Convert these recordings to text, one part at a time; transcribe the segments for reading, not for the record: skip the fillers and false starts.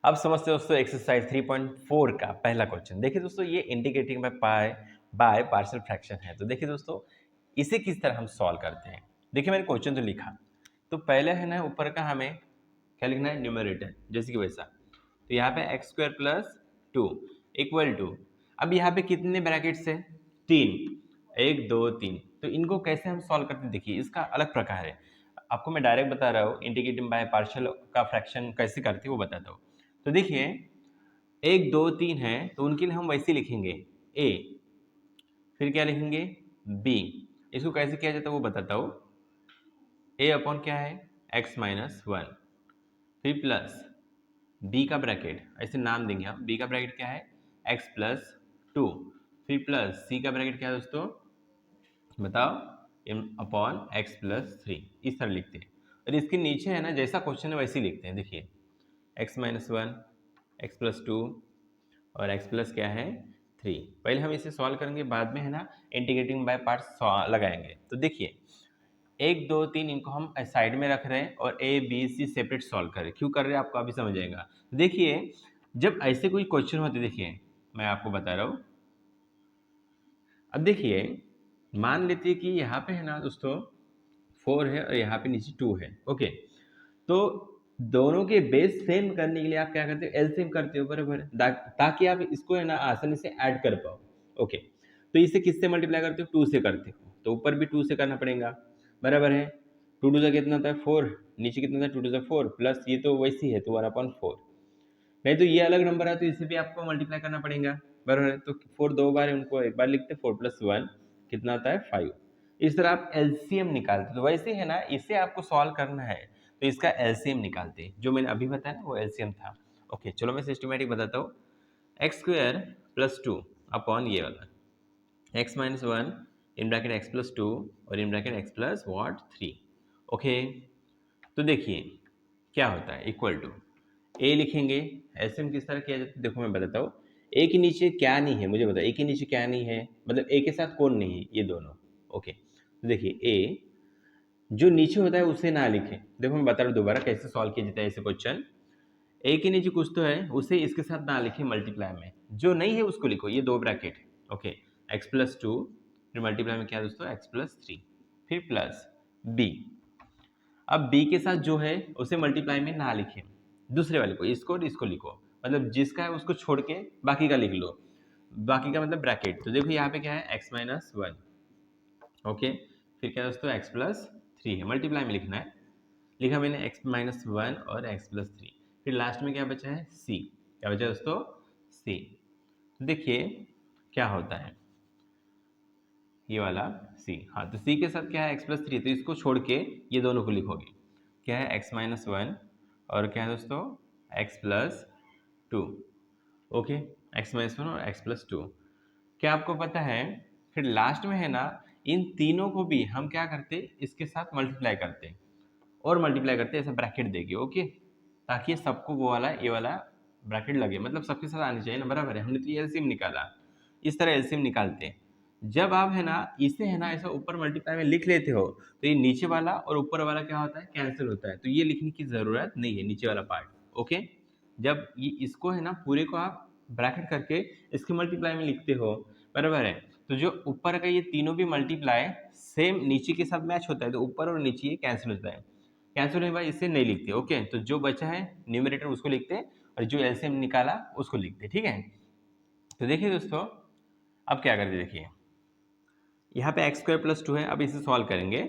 अब समझते हैं दोस्तों एक्सरसाइज 3.4 का पहला क्वेश्चन। देखिए दोस्तों ये इंटीग्रेटिंग बाय पार्शियल फ्रैक्शन है। तो देखिए दोस्तों इसे किस तरह हम सॉल्व करते हैं। देखिए मैंने क्वेश्चन तो लिखा, तो पहले है ना ऊपर का हमें क्या लिखना है, न्यूमरेटर जैसे कि वैसा। तो यहाँ पे x square plus 2 equal to, अब यहाँ पे कितने ब्रैकेट्स है, 3, 1 2 3। तो इनको कैसे हम सॉल्व करते हैं, देखिए इसका अलग प्रकार है। आपको मैं डायरेक्ट बता रहा हूँ इंटीग्रेटिंग बाय पार्शियल का फ्रैक्शन कैसे करते हैं वो बताता हूँ। तो देखिए 1 2 3 है तो उनके लिए हम वैसे लिखेंगे ए, फिर क्या लिखेंगे बी। इसको कैसे किया जाता है वो बताता हूँ। ए अपॉन क्या है एक्स माइनस 1, फिर प्लस बी का ब्रैकेट, ऐसे नाम देंगे हम, बी का ब्रैकेट क्या है एक्स प्लस 2, फिर प्लस सी का ब्रैकेट क्या है दोस्तों बताओ, एम अपॉन एक्स प्लस 3। इस तरह लिखते हैं। और इसके नीचे है ना जैसा क्वेश्चन है वैसे ही लिखते हैं। देखिए एक्स माइनस 1, एक्स प्लस 2 और x प्लस क्या है 3। पहले हम इसे सॉल्व करेंगे, बाद में है ना इंटीग्रेटिंग बाय पार्ट्स लगाएंगे। तो देखिए 1 2 3 इनको हम साइड में रख रहे हैं और a b c separate solve कर रहे हैं। क्यों कर रहे हैं आपको अभी समझ आएगा। देखिए जब ऐसे कोई क्वेश्चन होते, देखिए मैं आपको बता रहा हूँ। अब देखिए मान लेते हैं कि यहाँ पे है ना दोस्तों 4 है और यहाँ पे नीचे 2 है। ओके, तो दोनों के बेस सेम करने के लिए आप क्या करते हो, एलसीएम करते हो, बराबर, ताकि आप इसको है ना आसानी से ऐड कर पाओ। ओके, तो इसे किससे मल्टीप्लाई करते हो, 2 से करते हो, तो ऊपर भी 2 से करना पड़ेगा, बराबर है। 2 2 कितना होता है 4, नीचे कितना होता है 2 2 4, प्लस ये तो वैसी है तो 1/4। नहीं तो ये अलग नंबर है तो इसे भी आपको मल्टीप्लाई करना पड़ेगा, बराबर है। तो 4 दो बार है, उनको एक बार लिखते, 4 + 1 कितना होता है 5। इस तरह आप एलसीएम निकालते। तो वैसे है ना इसे आपको सॉल्व करना है तो इसका एलसीएम निकालते हैं। जो मैंने अभी बताया ना वो एलसीएम था। ओके चलो मैं सिस्टमेटिक बताता हूँ। एक्स स्क्वायर प्लस 2 अपॉन ये वाला x minus 1 in bracket x plus 2 और in bracket x plus what 3। Okay, तो देखिए क्या होता है इक्वल टू ए लिखेंगे। एलसीएम किस तरह किया जाता है देखो मैं बताता हूँ। ए के नीचे क्या नहीं है मुझे बताओ, ए के नीचे क्या नहीं है, मतलब ए के साथ कौन नहीं है, ये दोनों। ओके तो देखिए ए जो नीचे होता है उसे ना लिखें। देखो मैं बता रहा हूँ दोबारा कैसे सॉल्व किया जाता है ऐसे क्वेश्चन। ए के नीचे कुछ तो है उसे इसके साथ ना लिखें मल्टीप्लाई में, जो नहीं है उसको लिखो, ये 2 ब्रैकेट। ओके एक्स प्लस 2 फिर मल्टीप्लाई में क्या है दोस्तों एक्स प्लस 3, फिर प्लस बी। अब बी के साथ जो है उसे मल्टीप्लाई में ना लिखें, दूसरे वाले को, इसको और इसको लिखो, मतलब जिसका है उसको छोड़ के बाकी का लिख लो। बाकी का मतलब ब्रैकेट। तो देखो यहाँ पे क्या है एक्स माइनस 1। ओके, फिर क्या दोस्तों एक्स प्लस 3 है, मल्टीप्लाई में लिखना है। लिखा मैंने एक्स माइनस 1 और एक्स प्लस 3। फिर लास्ट में क्या बचा है सी। क्या बचा दोस्तों सी। तो देखिए क्या होता है ये वाला सी। हाँ तो सी के साथ क्या है एक्स प्लस 3, तो इसको छोड़ के ये दोनों को लिखोगे। क्या है एक्स माइनस 1 और क्या है दोस्तों x plus 2। Okay x minus 1 और एक्स प्लस 2। क्या आपको पता है फिर लास्ट में है ना इन तीनों को भी हम क्या करते इसके साथ मल्टीप्लाई करते और मल्टीप्लाई करते ऐसा ब्रैकेट देके। ओके, ताकि सबको वो वाला ये वाला ब्रैकेट लगे, मतलब सबके साथ आनी चाहिए ना, बराबर है। हमने तो ये एलसीएम निकाला, इस तरह एलसीएम निकालते हैं। जब आप है ना इसे है ना ऐसा ऊपर मल्टीप्लाई में लिख लेते हो तो ये नीचे वाला और ऊपर वाला क्या होता है कैंसिल होता है, तो ये लिखने की ज़रूरत नहीं है नीचे वाला पार्ट। ओके, जब ये इसको है ना पूरे को आप ब्रैकेट करके इसके मल्टीप्लाई में लिखते हो, बराबर है, तो जो ऊपर का ये तीनों भी मल्टीप्लाई सेम नीचे के साथ मैच होता है, तो ऊपर और नीचे ये कैंसिल होता है। कैंसिल होने के बाद इसे नहीं लिखते। ओके, तो जो बचा है न्यूमरेटर उसको लिखते हैं और जो एलसीएम निकाला उसको लिखते, ठीक है। तो देखिए दोस्तों अब क्या करते देखिए, यहाँ पे एक्स स्क्वायर प्लस 2 है, अब इसे सॉल्व करेंगे।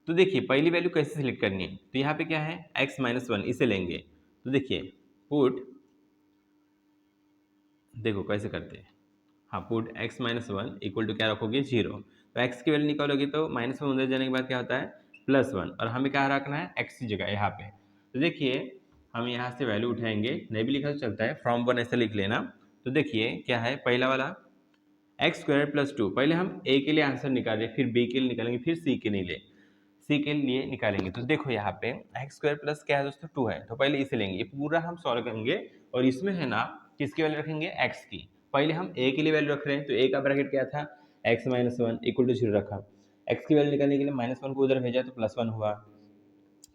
तो देखिए पहली वैल्यू कैसे सिलेक्ट करनी है, तो यहाँ पे क्या है एक्स माइनस 1, इसे लेंगे। तो देखिए पुट, देखो कैसे करते हैं। हाँ put x minus 1 equal to क्या रखोगे 0। तो एक्स की वैल्यू निकालोगे तो -1 अंदर जाने के बाद क्या होता है +1, और हमें क्या रखना है एक्स की जगह यहाँ पे। तो देखिए हम यहाँ से वैल्यू उठाएंगे, नहीं भी लिखा तो चलता है, फ्रॉम 1 ऐसे लिख लेना। तो देखिए क्या है पहला वाला एक्स स्क्वायर प्लस 2, पहले हम ए के लिए आंसर निकालें, फिर बी के लिए निकालेंगे, फिर सी के लिए निकालेंगे। तो देखो यहाँ पे एक्स स्क्वायर प्लस क्या है दोस्तों 2 है, तो पहले इसे लेंगे, ये पूरा हम सॉल्व करेंगे और इसमें है ना किसकी वैल्यू रखेंगे एक्स की। पहले हम ए के लिए वैल्यू रख रहे हैं, तो ए का ब्रैकेट क्या था एक्स माइनस 1 इक्वल टू 0 रखा। एक्स की वैल्यू निकालने के लिए -1 को उधर भेजा तो +1 हुआ।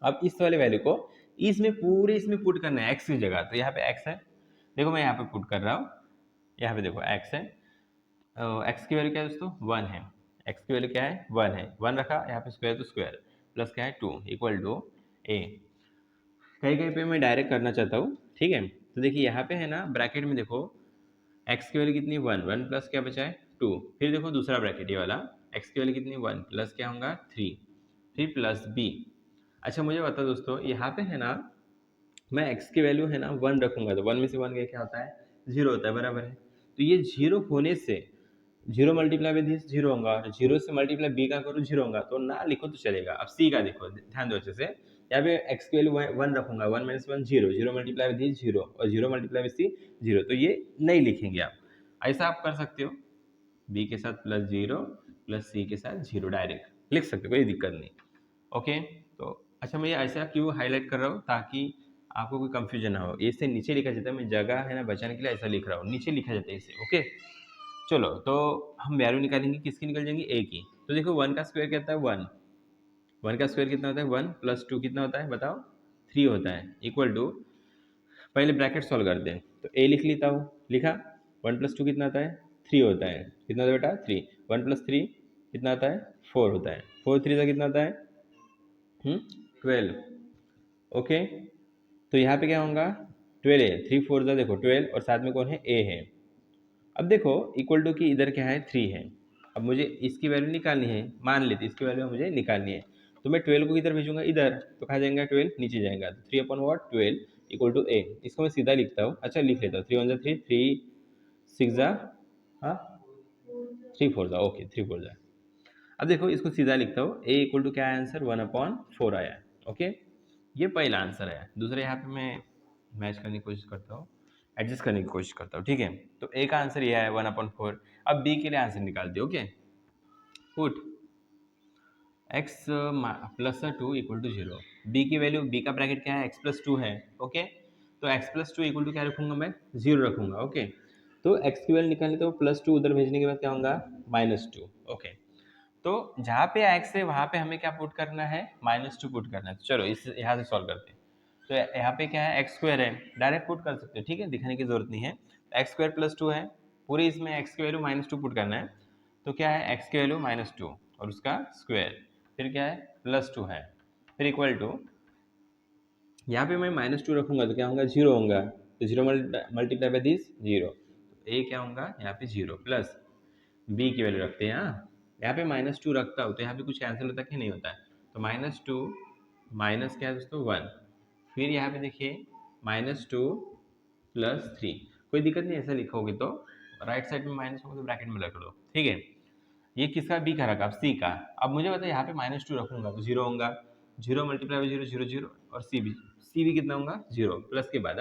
अब इस वाले वैल्यू को इसमें पूरे इसमें पुट करना है एक्स की जगह, तो यहाँ पे एक्स है, देखो मैं यहाँ पे पुट कर रहा हूँ, यहाँ पे देखो एक्स है, एक्स की वैल्यू क्या है दोस्तों 1 है, एक्स की वैल्यू क्या है 1 है, 1 रखा यहाँ पे स्क्वायर तो स्क्वायर प्लस क्या है 2 इक्वल टू ए। कहीं कहीं पे मैं डायरेक्ट करना चाहता हूँ, ठीक है। तो देखिए यहाँ पे है ना ब्रैकेट में देखो एक्स की वैल्यू कितनी 1, 1 प्लस क्या बचा है 2, फिर देखो दूसरा ब्रैकेट ये वाला एक्स की वैल्यू कितनी 1 प्लस क्या होगा 3, फिर प्लस बी। अच्छा मुझे बताओ दोस्तों यहाँ पे है ना मैं x की वैल्यू है ना 1 रखूंगा तो 1 में से 1 गया क्या होता है 0 होता है, बराबर है। तो ये 0 होने से 0 मल्टीप्लाई बाई दिस 0 होगा, और 0 से मल्टीप्लाई b का करो 0 होगा, तो ना लिखो तो चलेगा। अब c का देखो, ध्यान दो अच्छे से, यहाँ पे x की वैल्यू 1 रखूंगा, 1 माइनस 1 0, 0 मल्टीप्लाई बाई दिस 0 और 0 मल्टीप्लाई बाई c 0, तो ये नहीं लिखेंगे आप, ऐसा आप कर सकते हो b के साथ प्लस 0 प्लस c के साथ 0 डायरेक्ट लिख सकते हो, कोई दिक्कत नहीं। ओके, तो अच्छा मैं ये ऐसा क्यों हाईलाइट कर रहा हूँ ताकि आपको कोई कंफ्यूजन ना हो, इससे नीचे लिखा जाता है, मैं जगह है ना बचाने के लिए ऐसा लिख रहा हूँ, नीचे लिखा जाता है इसे। ओके चलो, तो हम वैल्यू निकालेंगे, किसकी निकल जाएंगी ए की। तो देखो 1 का स्क्वायर कितना है 1, 1 का स्क्वायर कितना होता है 1 प्लस 2 कितना होता है बताओ 3 होता है, इक्वल टू, पहले ब्रैकेट सॉल्व करते हैं, तो ए लिख लेता हूँ, लिखा 1 प्लस 2 कितना होता है 3 होता है, कितना होता है बेटा 3, 1 प्लस 3 कितना होता है 4 होता है, 4 3 का कितना होता है 12। ओके, तो यहाँ पे क्या होगा 12 है, 3 4 जा देखो 12 और साथ में कौन है ए है। अब देखो इक्वल टू की इधर क्या है 3 है, अब मुझे इसकी वैल्यू निकालनी है, मान लेते इसकी वैल्यू मुझे निकालनी है, तो मैं 12 को किधर भेजूंगा इधर, तो कहा जाएगा 12 नीचे जाएगा, तो 3 अपॉन वॉट 12 इक्वल टू ए। इसको मैं सीधा लिखता हूँ, अच्छा लिख लेता हूँ, 3 1 जा 3, 3 6 जा, हाँ 3 4 जा, ओके 3 4 जा। अब देखो इसको सीधा लिखता हूँ, ए इक्वल टू क्या है आंसर 1 अपॉन 4 आया। ओके, ये पहला आंसर है। दूसरा यहाँ पे मैं मैच करने की कोशिश करता हूँ, एडजस्ट करने की कोशिश करता हूँ, ठीक है। तो ए का आंसर ये है 1/4। अब बी के लिए आंसर निकाल दिया। Okay, put x plus 2 equal to 0, B की वैल्यू, बी का ब्रैकेट क्या है x प्लस 2 है। ओके, तो x प्लस 2 इक्वल टू क्या रखूंगा मैं 0 रखूंगा। ओके, तो x की वैल्यू निकालनी, तो प्लस 2 उधर भेजने के बाद क्या होगा -2। ओके, तो जहाँ पे x है वहाँ पे हमें क्या पुट करना है -2 पुट करना है। तो चलो इस यहाँ से सॉल्व करते हैं। तो यहाँ पे क्या है x स्क्वायर है, डायरेक्ट पुट कर सकते हो, ठीक है, दिखाने की जरूरत नहीं है। x स्क्वायर प्लस 2 है, पूरे इसमें x की वैल्यू -2 पुट करना है, तो क्या है x की वैल्यू -2 और उसका स्क्वायर, फिर क्या है +2 है, फिर इक्वल टू, यहाँ पे मैं -2 रखूंगा तो क्या होगा 0 होगा, तो 0 मल्टीप्लाई बाई दिस 0, तो ए क्या होगा यहाँ पे 0 प्लस बी की वैल्यू रखते हैं। यहाँ पे -2 रखता हूँ तो यहाँ पे कुछ कैंसिल होता है कि नहीं होता है, तो -2 माइनस क्या है दोस्तों 1, फिर यहाँ पे देखिए -2 प्लस 3, कोई दिक्कत नहीं, ऐसा लिखोगे तो राइट साइड में माइनस होगा तो ब्रैकेट में रख लो, ठीक है। ये किसका बी का रखा, अब सी का। अब मुझे बताया यहाँ पे -2 रखूंगा तो 0 होगा, 0 मल्टीप्लाई बाई 0 0 0, और सी भी कितना होगा 0 प्लस के बाद।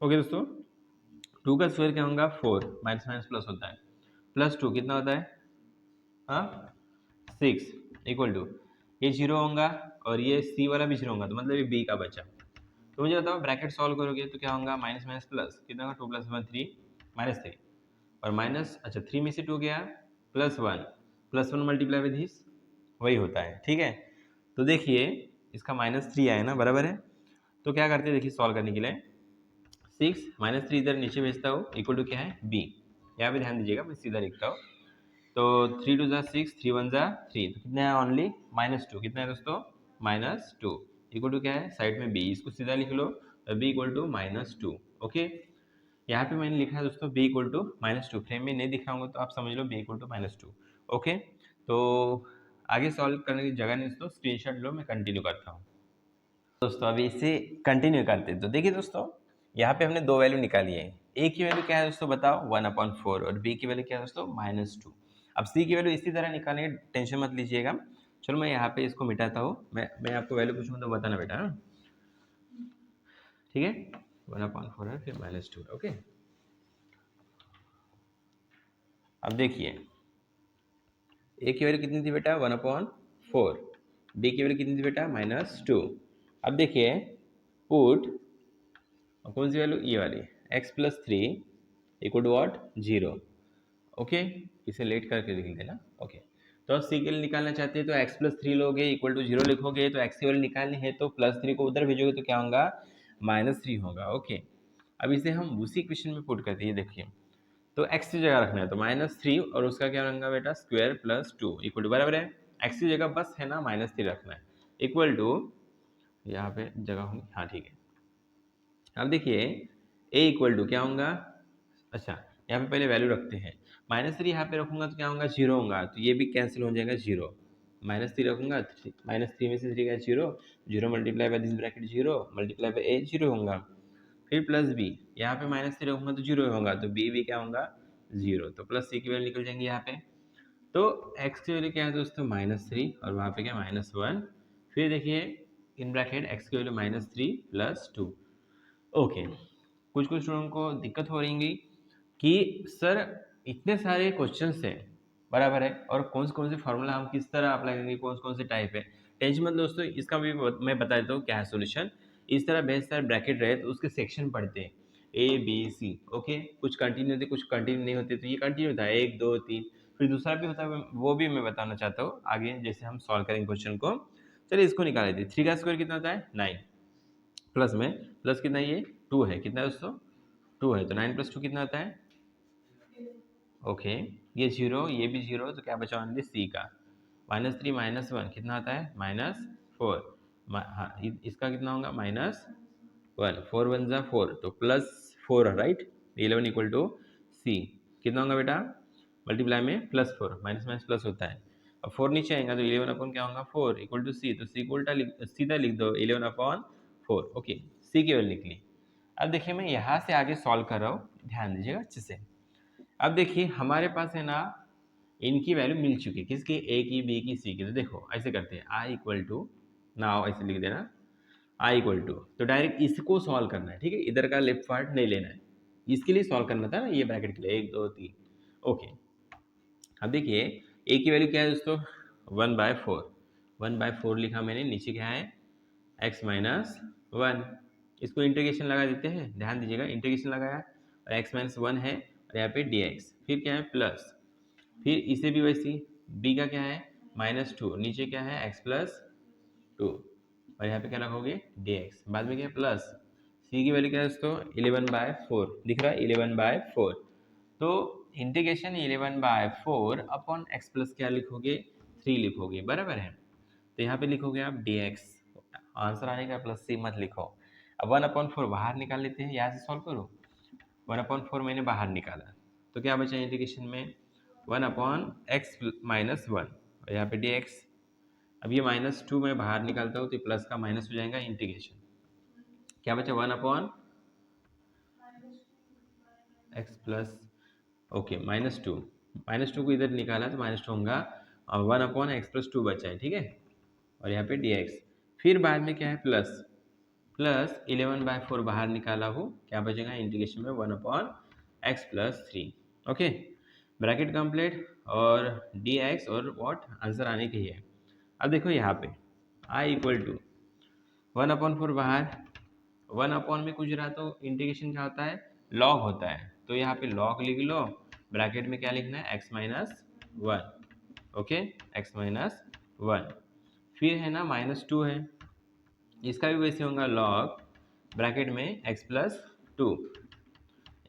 ओके दोस्तों, 2 का स्क्वायर क्या होगा 4, माइनस माइनस प्लस होता है, प्लस 2 कितना होता है 6 इक्वल टू, ये 0 होगा और ये सी वाला भी 0 होगा, तो मतलब ये बी का बचा। तो मुझे बताओ ब्रैकेट सॉल्व करोगे तो क्या होगा माइनस माइनस प्लस कितना होगा 2 प्लस 1 3 -3, और माइनस, अच्छा 3 में से 2 गया +1 मल्टीप्लाई विद दिस वही होता है, ठीक है। तो देखिए इसका -3 आया ना, बराबर है। तो क्या करते हैं देखिए सॉल्व करने के लिए, 6 -3 इधर नीचे भेजता हूँ, इक्वल टू क्या है बी, यहाँ पे ध्यान दीजिएगा, मैं सीधा लिखता हूँ। तो 3 2 जा 6, 3 1 जा 3, तो कितना है ओनली -2, कितना है दोस्तों -2, इक्वल टू क्या है साइड में बी, इसको सीधा लिख लो, बी इक्वल टू -2। ओके, यहाँ पे मैंने लिखा है दोस्तों b इक्वल टू -2, फ्रेम में नहीं दिखाऊंगा तो आप समझ लो b इक्वल टू -2। ओके, तो आगे सॉल्व करने की जगह नहीं दोस्तों, स्क्रीनशॉट लो, मैं कंटिन्यू करता हूँ। दोस्तों अभी इसे कंटिन्यू करते हैं। तो देखिए दोस्तों यहाँ पे हमने दो वैल्यू निकाली है, a की वैल्यू क्या है दोस्तों बताओ 1/4, और b की वैल्यू क्या है दोस्तों -2। अब c की वैल्यू इसी तरह निकालने की टेंशन मत लीजिएगा। चलो मैं यहाँ पे इसको मिटाता हूँ, मैं आपको वैल्यू पूछूंगा तो बताना बेटा, ठीक है। 1/4 है फिर -2। ओके, अब देखिए a की वैल्यू कितनी थी बेटा 1/4, b की वैल्यू कितनी थी बेटा -2। अब देखिए पुट कौन सी वैल्यू, ये वाली x plus 3 equal to what 0। Okay, इसे लेट करके लिख देना। ओके, तो अब सी के लिए निकालना चाहते हैं तो एक्स प्लस थ्री लोगे इक्वल टू जीरो लिखोगे, तो एक्स की वैल्यू निकालनी है तो प्लस थ्री को उधर भेजोगे तो क्या होगा, माइनस थ्री होगा। ओके, अब इसे हम उसी क्वेश्चन में पुट करते हैं, देखिए तो एक्स की जगह रखना है तो माइनस थ्री और उसका क्या रहेगा बेटा square plus two equal to, बराबर है एक्स की जगह बस है ना माइनस थ्री रखना है, इक्वल टू यहाँ पे जगह होगी, हाँ ठीक है। अब देखिए ए इक्वल टू क्या होगा, अच्छा यहाँ पे पहले वैल्यू रखते हैं, माइनस थ्री यहाँ पे रखूंगा तो क्या होगा, जीरो होगा, तो ये भी कैंसिल हो जाएगा, जीरो माइनस थ्री रखूंगा, माइनस थ्री में से थ्री का zero, zero multiply by this bracket zero multiply by A zero होगा, फिर प्लस बी, यहाँ पे माइनस थ्री रखूंगा तो जीरो होगा, तो बी भी क्या होगा जीरो, तो प्लस सी की वैल्यू निकल जाएंगे यहाँ पे। तो एक्स की वैल्यू क्या है दोस्तों माइनस थ्री और वहाँ पे क्या माइनस वन, फिर देखिए इन ब्रैकेट एक्स की value minus three plus two. Okay, कुछ कुछ स्टूडेंट को दिक्कत हो रही कि सर इतने सारे क्वेश्चन हैं, बराबर है, और कौन से फार्मूला हम किस तरह अप्लाई करेंगे, कौन से टाइप है, टेंशन मत दोस्तों, इसका भी मैं बता देता हूँ क्या है सोल्यूशन। इस तरह बेहद सारे ब्रैकेट रहे तो उसके सेक्शन पढ़ते हैं ए बी सी, ओके, कुछ कंटिन्यू होते कुछ कंटिन्यू नहीं होते, तो ये कंटिन्यू होता है एक दो तीन, फिर दूसरा भी होता है वो भी मैं बताना चाहता हूँ आगे जैसे हम सॉल्व करेंगे क्वेश्चन को। चलिए इसको निकाल लेते हैं, थ्री का स्क्वायर कितना होता है नाइन, प्लस में प्लस कितना है, ये टू है, कितना है दोस्तों टू है, तो नाइन प्लस टू कितना होता है, ओके, ये जीरो ये भी जीरो, तो क्या बचा ओनली सी का, माइनस थ्री माइनस वन कितना आता है माइनस फोर, हाँ इसका कितना होगा माइनस वन, फोर वन ज़ा फोर, तो plus four right, eleven equal to C, कितना होगा बेटा मल्टीप्लाई में plus four, minus minus plus होता है, अब फोर नीचे आएगा तो इलेवन अपॉन क्या होगा फोर इक्वल टू सी, तो सी को उल्टा सीधा लिख दो इलेवन अपॉन फोर, ओके सी की वैल्यू निकली। अब देखिए मैं यहाँ से आगे सॉल्व कर रहा हूँ, ध्यान दीजिएगा अच्छे से। अब देखिए हमारे पास है ना इनकी वैल्यू मिल चुकी है, किसकी ए की बी की सी की, तो देखो ऐसे करते हैं आई इक्वल टू, नाउ ऐसे लिख देना आई इक्वल टू, तो डायरेक्ट इसको सॉल्व करना है, ठीक है, इधर का लेफ्ट पार्ट नहीं लेना है, इसके लिए सॉल्व करना था ना ये ब्रैकेट के लिए एक दो तीन, ओके। अब देखिए ए की वैल्यू क्या है दोस्तों one by four, one by four लिखा मैंने, नीचे क्या है एक्स माइनस वन, इसको इंटीग्रेशन लगा देते हैं, ध्यान दीजिएगा इंटीग्रेशन लगाया और एक्स माइनस वन है और यहाँ पे डी एक्स, फिर क्या है प्लस, फिर इसे भी वैसी बी का क्या है माइनस टू, नीचे क्या है एक्स प्लस टू और यहाँ पे क्या रखोगे डी एक्स, बाद में क्या है प्लस, सी की वैल्यू क्या है दोस्तों इलेवन बाय फोर, दिख रहा है इलेवन बाय फोर, तो integration eleven by four upon X plus क्या लिखोगे थ्री लिखोगे, बराबर है, तो यहाँ पे लिखोगे आप डी एक्स, आंसर आएगा प्लस सी मत लिखो। अब वन अपॉन फोर बाहर निकाल लेते हैं, यहाँ से सॉल्व करो, वन अपॉन फोर मैंने बाहर निकाला तो क्या बचा इंटीग्रेशन में one upon x minus one और यहाँ पे डी एक्स, अब ये माइनस टू मैं बाहर निकालता हूँ तो प्लस का माइनस हो जाएगा, इंटीग्रेशन क्या बचा one upon X plus, okay minus two को इधर निकाला तो माइनस टू होगा और one upon X plus two बचा है, ठीक है, और यहाँ पे डी एक्स, फिर बाद में क्या है plus, plus eleven by four बाहर निकाला हूँ, क्या बचेगा इंटीग्रेशन में one upon X plus three, okay, bracket complete और डी एक्स और व्हाट आंसर आने के ही है। अब देखो यहाँ पे I equal to one upon four बाहर, वन अपॉन में कुछ रहा तो इंटीग्रेशन क्या होता है लॉग होता है, तो यहाँ पे लॉग लिख लो, ब्रैकेट में क्या लिखना है x minus one, okay x minus one, फिर है ना माइनस टू है, इसका भी वैसे होगा लॉग ब्रैकेट में एक्स प्लस टू,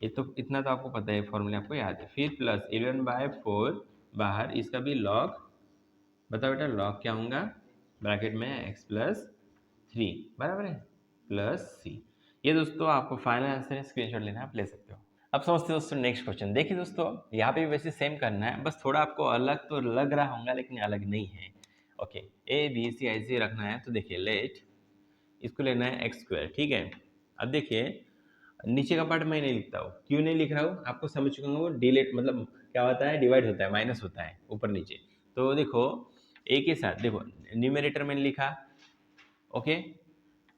ये तो इतना तो आपको पता है फॉर्मूला आपको याद है, फिर प्लस इलेवन बाय फोर बाहर, इसका भी लॉग, बताओ बेटा लॉग क्या होगा ब्रैकेट में एक्स प्लस थ्री, बराबर है प्लस सी, ये दोस्तों आपको फाइनल आंसर है, स्क्रीनशॉट लेना आप ले सकते हो। अब समझते हैं दोस्तों नेक्स्ट क्वेश्चन, देखिए दोस्तों यहाँ पे भी वैसे सेम करना है, बस थोड़ा आपको अलग तो लग रहा होगा लेकिन अलग नहीं है, ओके ए बी सी ऐसे रखना है, तो देखिए लेट इसको लेना है एक्स स्क्वायर, ठीक है। अब देखिए नीचे का पार्ट मैं नहीं लिखता हूँ, क्यों नहीं लिख रहा हूँ आपको समझ चुका हूँ, वो डिलेट मतलब क्या होता है डिवाइड होता है, माइनस होता है ऊपर नीचे, तो देखो ए के साथ देखो न्यूमरेटर मैंने लिखा, ओके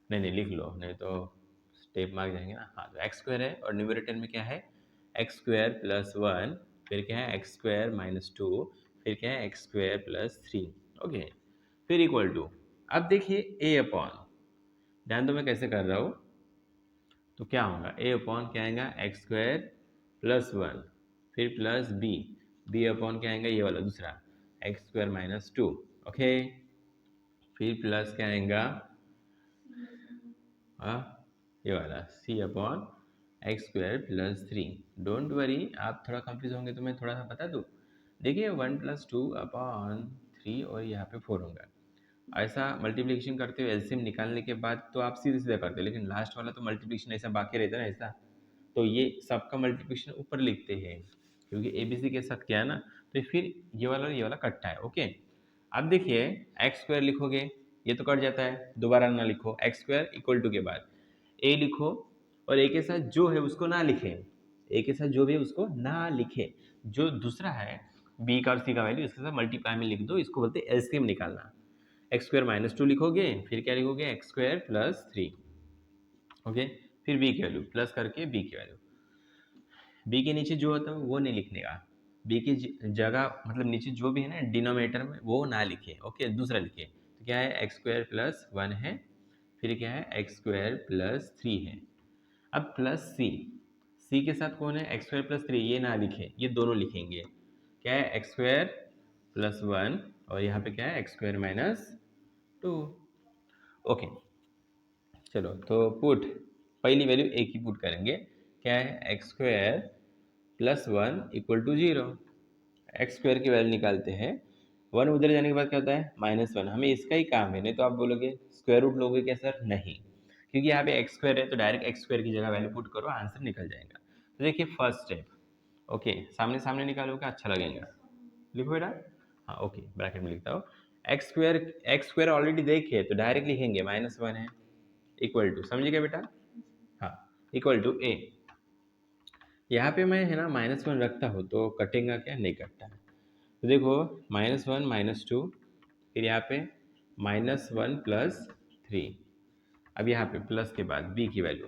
नहीं लिख लो नहीं तो स्टेप मार्क जाएंगे ना, हाँ तो एक्स स्क्वायर है और न्यूमरेटर में क्या है एक्स स्क्वायर प्लस वन, फिर क्या है एक्स स्क्वायर माइनस टू, फिर क्या है x square plus three, okay, फिर इक्वल टू, अब देखिए ए अपॉन, ध्यान दो मैं कैसे कर रहा हूँ, तो क्या होगा ए अपॉन क्या आएगा एक्स स्क्वायर प्लस वन, फिर प्लस बी, बी अपॉन क्या आएगा ये वाला दूसरा, एक्स स्क्वायर माइनस 2। ओके, फिर प्लस क्या आएगा, ये वाला C upon X square plus 3। Don't worry, आप थोड़ा कंफ्यूज होंगे तो मैं थोड़ा सा बता दूँ। देखिए 1 + 2 अपॉन 3 और यहाँ पे 4 होगा। ऐसा मल्टीप्लिकेशन करते हुए एलसीएम निकालने के बाद तो आप सीधे सीधे करते हो, लेकिन लास्ट वाला तो मल्टीप्लिकेशन ऐसा बाकी रहता है ना ऐसा, तो ये सबका मल्टीप्लिकेशन ऊपर लिखते हैं क्योंकि एबीसी के साथ क्या है ना, तो फिर ये वाला कटता है। ओके, अब देखिए एक्स स्क्वायर लिखोगे, ये तो कट जाता है, दोबारा ना लिखो, एक्स स्क्वायर इक्वल टू के बाद ए लिखो, और ए के साथ जो है उसको ना लिखें, ए के साथ जो भी है उसको ना लिखें, जो दूसरा है बी का और सी का वैल्यू इसके साथ मल्टीप्लाई में लिख दो, इसको बोलते हैं एलसीएम निकालना। एक्स स्क्वायर माइनस 2 लिखोगे, फिर क्या लिखोगे, एक्स स्क्वायर प्लस 3। ओके, फिर बी की वैल्यू प्लस करके बी की वैल्यू, बी के नीचे जो होता है वो नहीं लिखने का, बी की जगह मतलब नीचे जो भी है ना डिनोमिनेटर में वो ना लिखे। ओके, दूसरा लिखे, तो क्या है एक्स स्क्वायर प्लस 1 है, फिर क्या है एक्स स्क्वायर प्लस 3 है। अब प्लस सी, सी के साथ कौन है, एक्स स्क्वायर प्लस 3, ये ना लिखे, ये दोनों लिखेंगे। क्या है एक्स स्क्वायर प्लस 1 और यहाँ पे क्या है एक्स स्क्वायर माइनस 2। ओके, चलो तो पुट, पहली वैल्यू ए की पुट करेंगे, क्या है x square plus 1 equal to 0। X square की वैल्यू निकालते हैं, 1 उधर जाने के बाद क्या होता है -1, हमें इसका ही काम है, नहीं तो आप बोलोगे स्क्वायर रूट लोगे क्या सर, नहीं, क्योंकि यहाँ पे एक्स स्क्वायर है तो डायरेक्ट एक्स स्क्वायर की जगह वैल्यू पुट करो, आंसर निकल जाएगा। तो देखिए फर्स्ट स्टेप, ओके सामने सामने निकालोगे अच्छा लगेगा, लिखो बेटा। हाँ ओके, ब्रैकेट में लिखता हूँ, एक्स स्क्वायर ऑलरेडी देखिए तो डायरेक्ट लिखेंगे -1 है, इक्वल टू, समझिए क्या बेटा, हाँ इक्वल टू ए। यहाँ पे मैं है ना -1 रखता हूँ तो कटेगा क्या, नहीं कटता है। तो देखो -1 -2, फिर यहाँ पे -1 प्लस 3। अब यहाँ पे प्लस के बाद b की वैल्यू,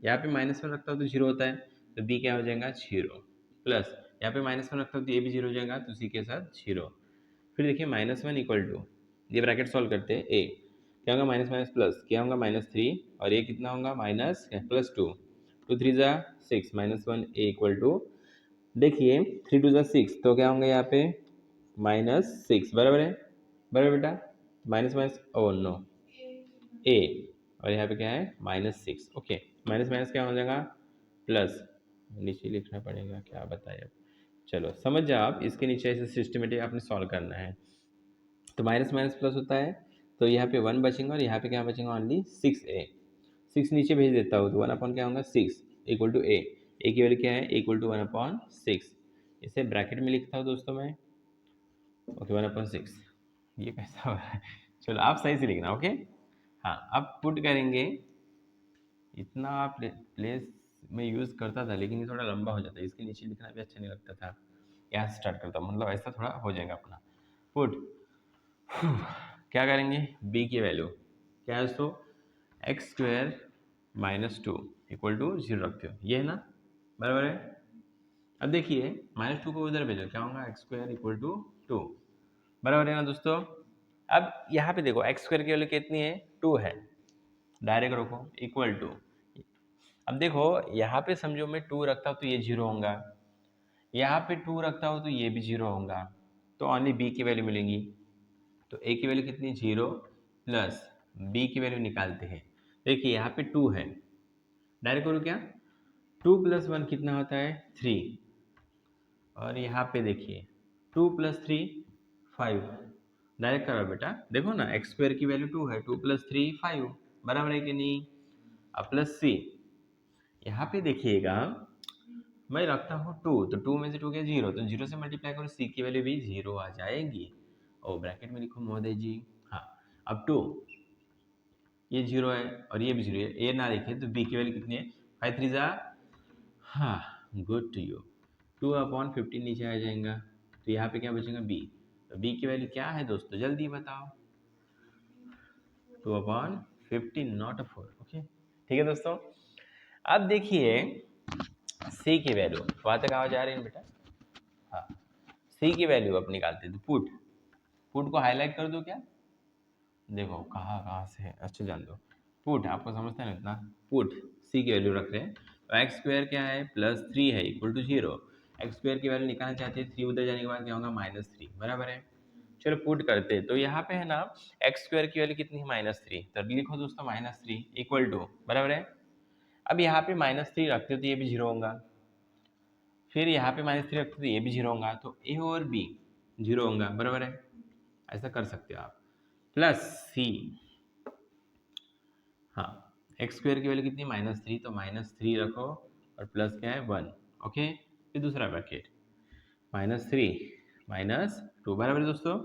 यहाँ पे -1 रखता हूँ तो 0 होता है, तो b क्या हो जाएगा 0, प्लस यहाँ पे -1 रखता हूँ तो ये भी 0 हो जाएगा, तो c के साथ 0। फिर देखिए -1 इक्वल टू, ये ब्रैकेट सॉल्व करते हैं, a क्या होगा माइनस माइनस प्लस, क्या होगा -3, और ये कितना होगा माइनस प्लस 2, 2 3 ज़ा 6, -1 a इक्वल टू, देखिए 3 2 ज़ा 6, तो क्या होंगे यहाँ पे -6, बराबर है, बराबर बेटा, माइनस माइनस ओ नो ए, और यहाँ पे क्या है -6। ओके, माइनस माइनस क्या हो जाएगा प्लस, नीचे लिखना पड़ेगा, क्या बताए अब, चलो समझ जाओ आप, इसके नीचे ऐसे सिस्टमेटिक आपने सॉल्व करना है। तो माइनस माइनस प्लस होता है, तो यहाँ पे 1 बचेगा और यहाँ पे क्या बचेगा ओनली 6a, 6 नीचे भेज देता हूँ तो 1/क्या होगा 6 इक्वल टू ए की वैल्यू क्या है इक्वल टू 1/6, इसे ब्रैकेट में लिखता हूँ दोस्तों मैं, ओके 1/6, ये कैसा हो रहा है, चलो आप सही से लिखना। ओके, हाँ अब पुट करेंगे, इतना प्लेस में यूज़ करता था लेकिन ये थोड़ा लंबा हो जाता है, इसके नीचे लिखना भी अच्छा नहीं लगता था, यहाँ से स्टार्ट करता हूँ, मतलब ऐसा थोड़ा हो जाएगा अपना पुट। क्या करेंगे, b की वैल्यू क्या है दोस्तों, एक्स स्क्वायर -2 इक्वल टू 0 रखते हो, ये है ना, बराबर है। अब देखिए -2 को उधर भेजो, क्या होगा एक्स स्क्वायर इक्वल टू 2, बराबर है ना दोस्तों। अब यहाँ पे देखो एक्स स्क्वायर की वैल्यू कितनी है, 2 है, डायरेक्ट रखो इक्वल टू, अब देखो यहाँ पे समझो मैं 2 रखता हूँ तो ये 0 होगा, यहाँ पे 2 रखता हूँ तो ये भी 0 होगा, तो ओनली b की वैल्यू मिलेंगी, तो a की वैल्यू कितनी 0 प्लस b की वैल्यू निकालते हैं, देखिए यहाँ पे 2 है, डायरेक्ट करो क्या, 2 + 1 कितना होता है 3, और यहाँ पे देखिए 2 + 3 5, डायरेक्ट करो बेटा, देखो ना एक्स स्क्वायर की वैल्यू 2 है, 2 + 3 5, बराबर है कि नहीं। अब प्लस सी, यहाँ पे देखिएगा मैं रखता हूँ 2, तो 2 में से 2 गया 0, तो 0 से मल्टीप्लाई करो, सी की वैल्यू भी 0 आ जाएगी, और ब्रैकेट में लिखो महोदय जी। हाँ, अब 2, ये 0 है और ये भी 0 है, ए ना लिखे तो b की वैल्यू कितनी है 5 3 ज़ा, हाँ गुड टू यू, 2/15 नीचे आ जाएगा, तो यहाँ पे क्या बचेगा b, तो b की वैल्यू क्या है दोस्तों जल्दी बताओ, 2/15 नॉट 4। ओके ठीक है दोस्तों, अब देखिए c की वैल्यू, वहाँ तक आवाज आ रही है बेटा, हाँ c की वैल्यू अब निकालते हैं, तो पुट, पुट को हाईलाइट कर दो क्या, देखो कहाँ कहाँ से है, अच्छा जान दो, पुट आपको समझता है ना इतना, पुट सी की वैल्यू रख रहे हैं, तो एक्स स्क्वायर क्या है +3 है इक्वल टू 0, एक्स स्क्वायर की वैल्यू निकालना चाहते हैं, 3 उधर जाने के बाद क्या होगा -3, बराबर है। चलो पुट करते हैं, तो यहाँ पे है ना एक्स स्क्वायर की वैल्यू कितनी है -3, तो लिखो दोस्तों -3 इक्वल टू, बराबर है। अब यहाँ पे -3 रखते हो तो ये भी 0 होगा, फिर यहाँ पे -3 रखते हो तो ये भी 0 होगा, तो ए और बी 0 होगा, बराबर है। ऐसा कर सकते हो आप। प्लस सी, हाँ एक्स स्क्वायर की वैल्यू कितनी -3, तो -3 रखो और प्लस क्या है 1, ओके। फिर दूसरा ब्रैकेट -3 -2, बराबर है दोस्तों।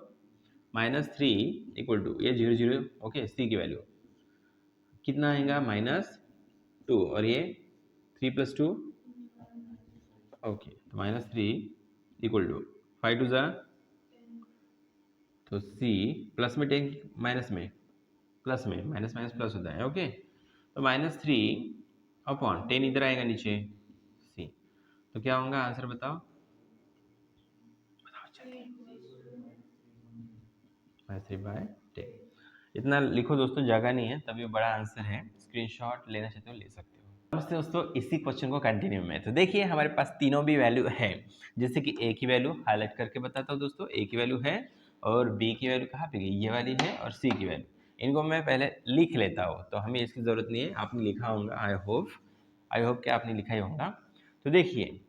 -3 इक्वल टू ये 0 0, ओके। सी की वैल्यू कितना आएगा -2, और ये 3 + 2, ओके। तो -3 इक्वल टू 5 2 ज़ा, तो सी प्लस में 10 माइनस में, प्लस में माइनस माइनस प्लस होता है, ओके। तो -3 अपॉन 10 इधर आएगा नीचे, सी। तो क्या होगा आंसर बताओ, -3/10। इतना लिखो दोस्तों, जगह नहीं है तब ये बड़ा आंसर है। स्क्रीनशॉट लेना चाहते हो ले सकते हो। अब से दोस्तों इसी क्वेश्चन को कंटिन्यू में, तो देखिए हमारे पास तीनों भी वैल्यू है। जैसे कि ए की वैल्यू हाईलाइट करके बताता हूँ दोस्तों, ए की वैल्यू है, और बी की वैल्यू कहाँ पे गई, ये वाली है, और सी की वैल्यू, इनको मैं पहले लिख लेता हूँ, तो हमें इसकी ज़रूरत नहीं है, आपने लिखा होगा, आई होप कि आपने लिखा ही होगा। तो देखिए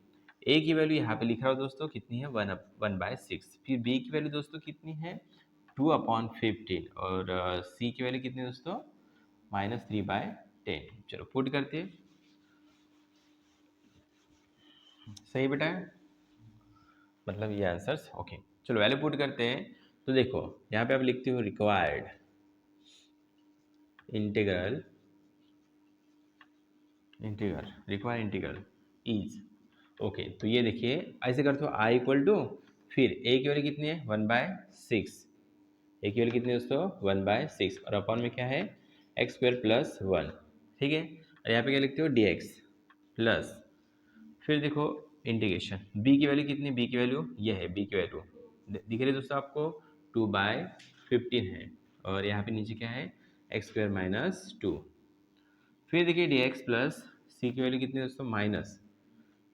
ए की वैल्यू यहाँ पे लिख रहा हो दोस्तों, कितनी है 1/6। फिर बी की वैल्यू दोस्तों कितनी है 2/15, और सी की वैल्यू कितनी है दोस्तों -3/10। चलो पुट करते हैं, सही बेटा, मतलब ये आंसर्स, ओके। चलो वैल्यू पुट करते हैं, तो देखो यहाँ पे आप लिखते हो required integral, required integral is, okay. तो ये देखिए ऐसे करते हो आई इक्वल टू, फिर ए की वैल्यू कितनी है 1/6, ए की वैल्यू कितनी है दोस्तों 1/6, और अपॉन में क्या है x² + 1, ठीक है। और यहाँ पे क्या लिखते हो dx प्लस, फिर देखो इंटीग्रेशन, b की वैल्यू कितनी, b की वैल्यू ये है, b की वैल्यू दिख रही है दोस्तों आपको 2/15 है, और यहाँ पे नीचे क्या है x² - 2। फिर देखिए dx प्लस c की वैल्यू कितनी है दोस्तों माइनस,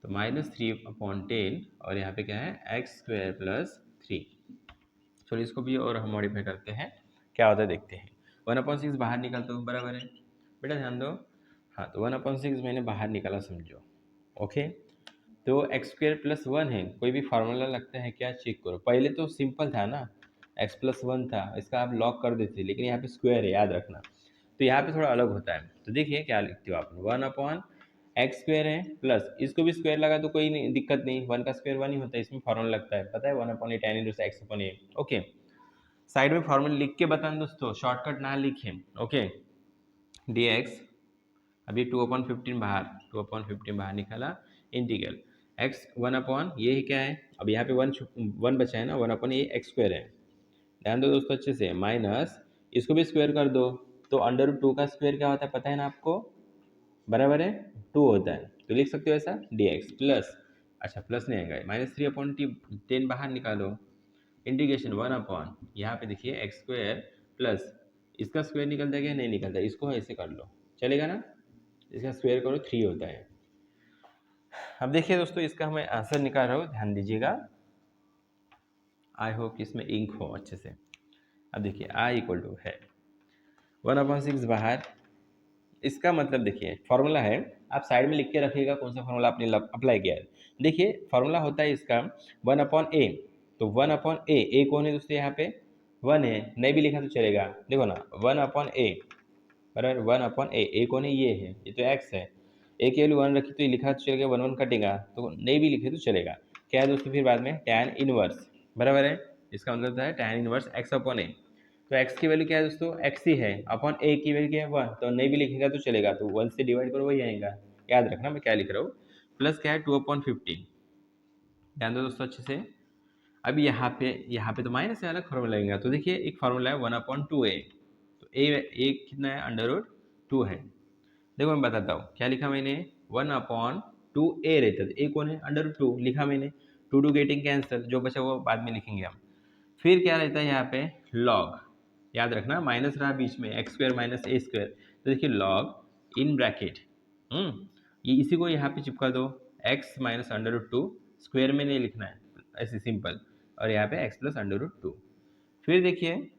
तो -3/10, और यहाँ पे क्या है x² + 3। चलो इसको भी और हम मॉडिफाई करते हैं, क्या होता है देखते हैं। 1/6 बाहर निकालता हूँ, बराबर है बेटा, ध्यान दो। हाँ तो 1/6 मैंने बाहर निकाला समझो, ओके। तो x² + 1 है, कोई भी फार्मूला लगता है क्या, चेक करो। पहले तो सिंपल था ना, x + 1 था, इसका आप लॉक कर देते, लेकिन यहाँ पे स्क्वायर है, याद रखना। तो यहाँ पे थोड़ा अलग होता है, तो देखिए क्या लिखते हो आप, 1/x² है, प्लस इसको भी स्क्वायर लगा तो कोई नहीं, दिक्कत नहीं, 1 का स्क्वायर 1 ही होता है, इसमें फॉर्मूला लगता है, पता है 1/a tan inverse x/a, okay. Side में फॉर्मूला लिख के बताना दोस्तों, शॉर्टकट ना लिखें, ओके। dx, अभी 2/15 बाहर, 2/15 बाहर निकाला, इंटीग्रल x 1/, ये ही क्या है, अब यहाँ पे 1 बचा है ना, 1/, ये x² है, ध्यान दो दोस्तों अच्छे से, माइनस इसको भी स्क्वायर कर दो, तो √2 का स्क्वायर क्या होता है पता है ना आपको, बराबर है 2 होता है, तो लिख सकते हो ऐसा dx प्लस, अच्छा प्लस नहीं आएगा, -3/10 बाहर निकालो, इंटीग्रेशन 1/, यहाँ पे देखिए x² प्लस इसका स्क्वायर निकलता है क्या, नहीं निकलता, इसको ऐसे कर लो, चलेगा ना, इसका स्क्वायर करो 3 होता है। अब देखिए दोस्तों इसका मैं आंसर निकाल रहा हूँ, ध्यान दीजिएगा, आई होप कि इसमें इंक हो अच्छे से। अब देखिए i इक्वल टू है 1/6 बाहर, इसका मतलब देखिए फॉर्मूला है, आप साइड में लिख के रखिएगा कौन सा फॉर्मूला आपने अप्लाई किया है। देखिए फॉर्मूला होता है इसका 1/a, तो 1/a, a कौन है दोस्तों यहाँ पे 1 है, नहीं भी लिखा तो चलेगा, देखो ना 1/a, बराबर 1/a, a कौन है ये तो x है, a की वैल्यू 1 रखी तो ये लिखा तो चलेगा, 1 1 कटेगा, तो नहीं भी लिखे तो चलेगा। क्या है दोस्तों फिर बाद में tan इनवर्स, बराबर है, इसका मतलब है tan इनवर्स x/a, तो x की वैल्यू क्या है दोस्तों x ही है, अपॉन a की वैल्यू क्या है 1, तो नहीं भी लिखेगा तो चलेगा, तो 1 से डिवाइड करो वही आएगा, याद रखना मैं क्या लिख रहा हूँ। प्लस क्या है 2/15, ध्यान दो दोस्तों अच्छे से। अब यहाँ पे तो माइनस से अलग फार्मूला लगेगा, तो देखिए एक फार्मूला है 1/2a, तो a कितना है √2 है। देखो मैं बताता हूँ क्या लिखा मैंने, 1/2a रहता है, a कौन है √2 लिखा मैंने, 2 गेटिंग कैंसिल, जो बचा वो बाद में लिखेंगे हम। फिर क्या रहता है यहाँ पे लॉग, याद रखना माइनस रहा बीच में, x² - a², तो देखिए लॉग इन ब्रैकेट, ये इसी को यहाँ पे चिपका दो, x - √2, स्क्वायर में नहीं लिखना है, ऐसे सिंपल, और यहाँ पे x + √2, फिर देखिए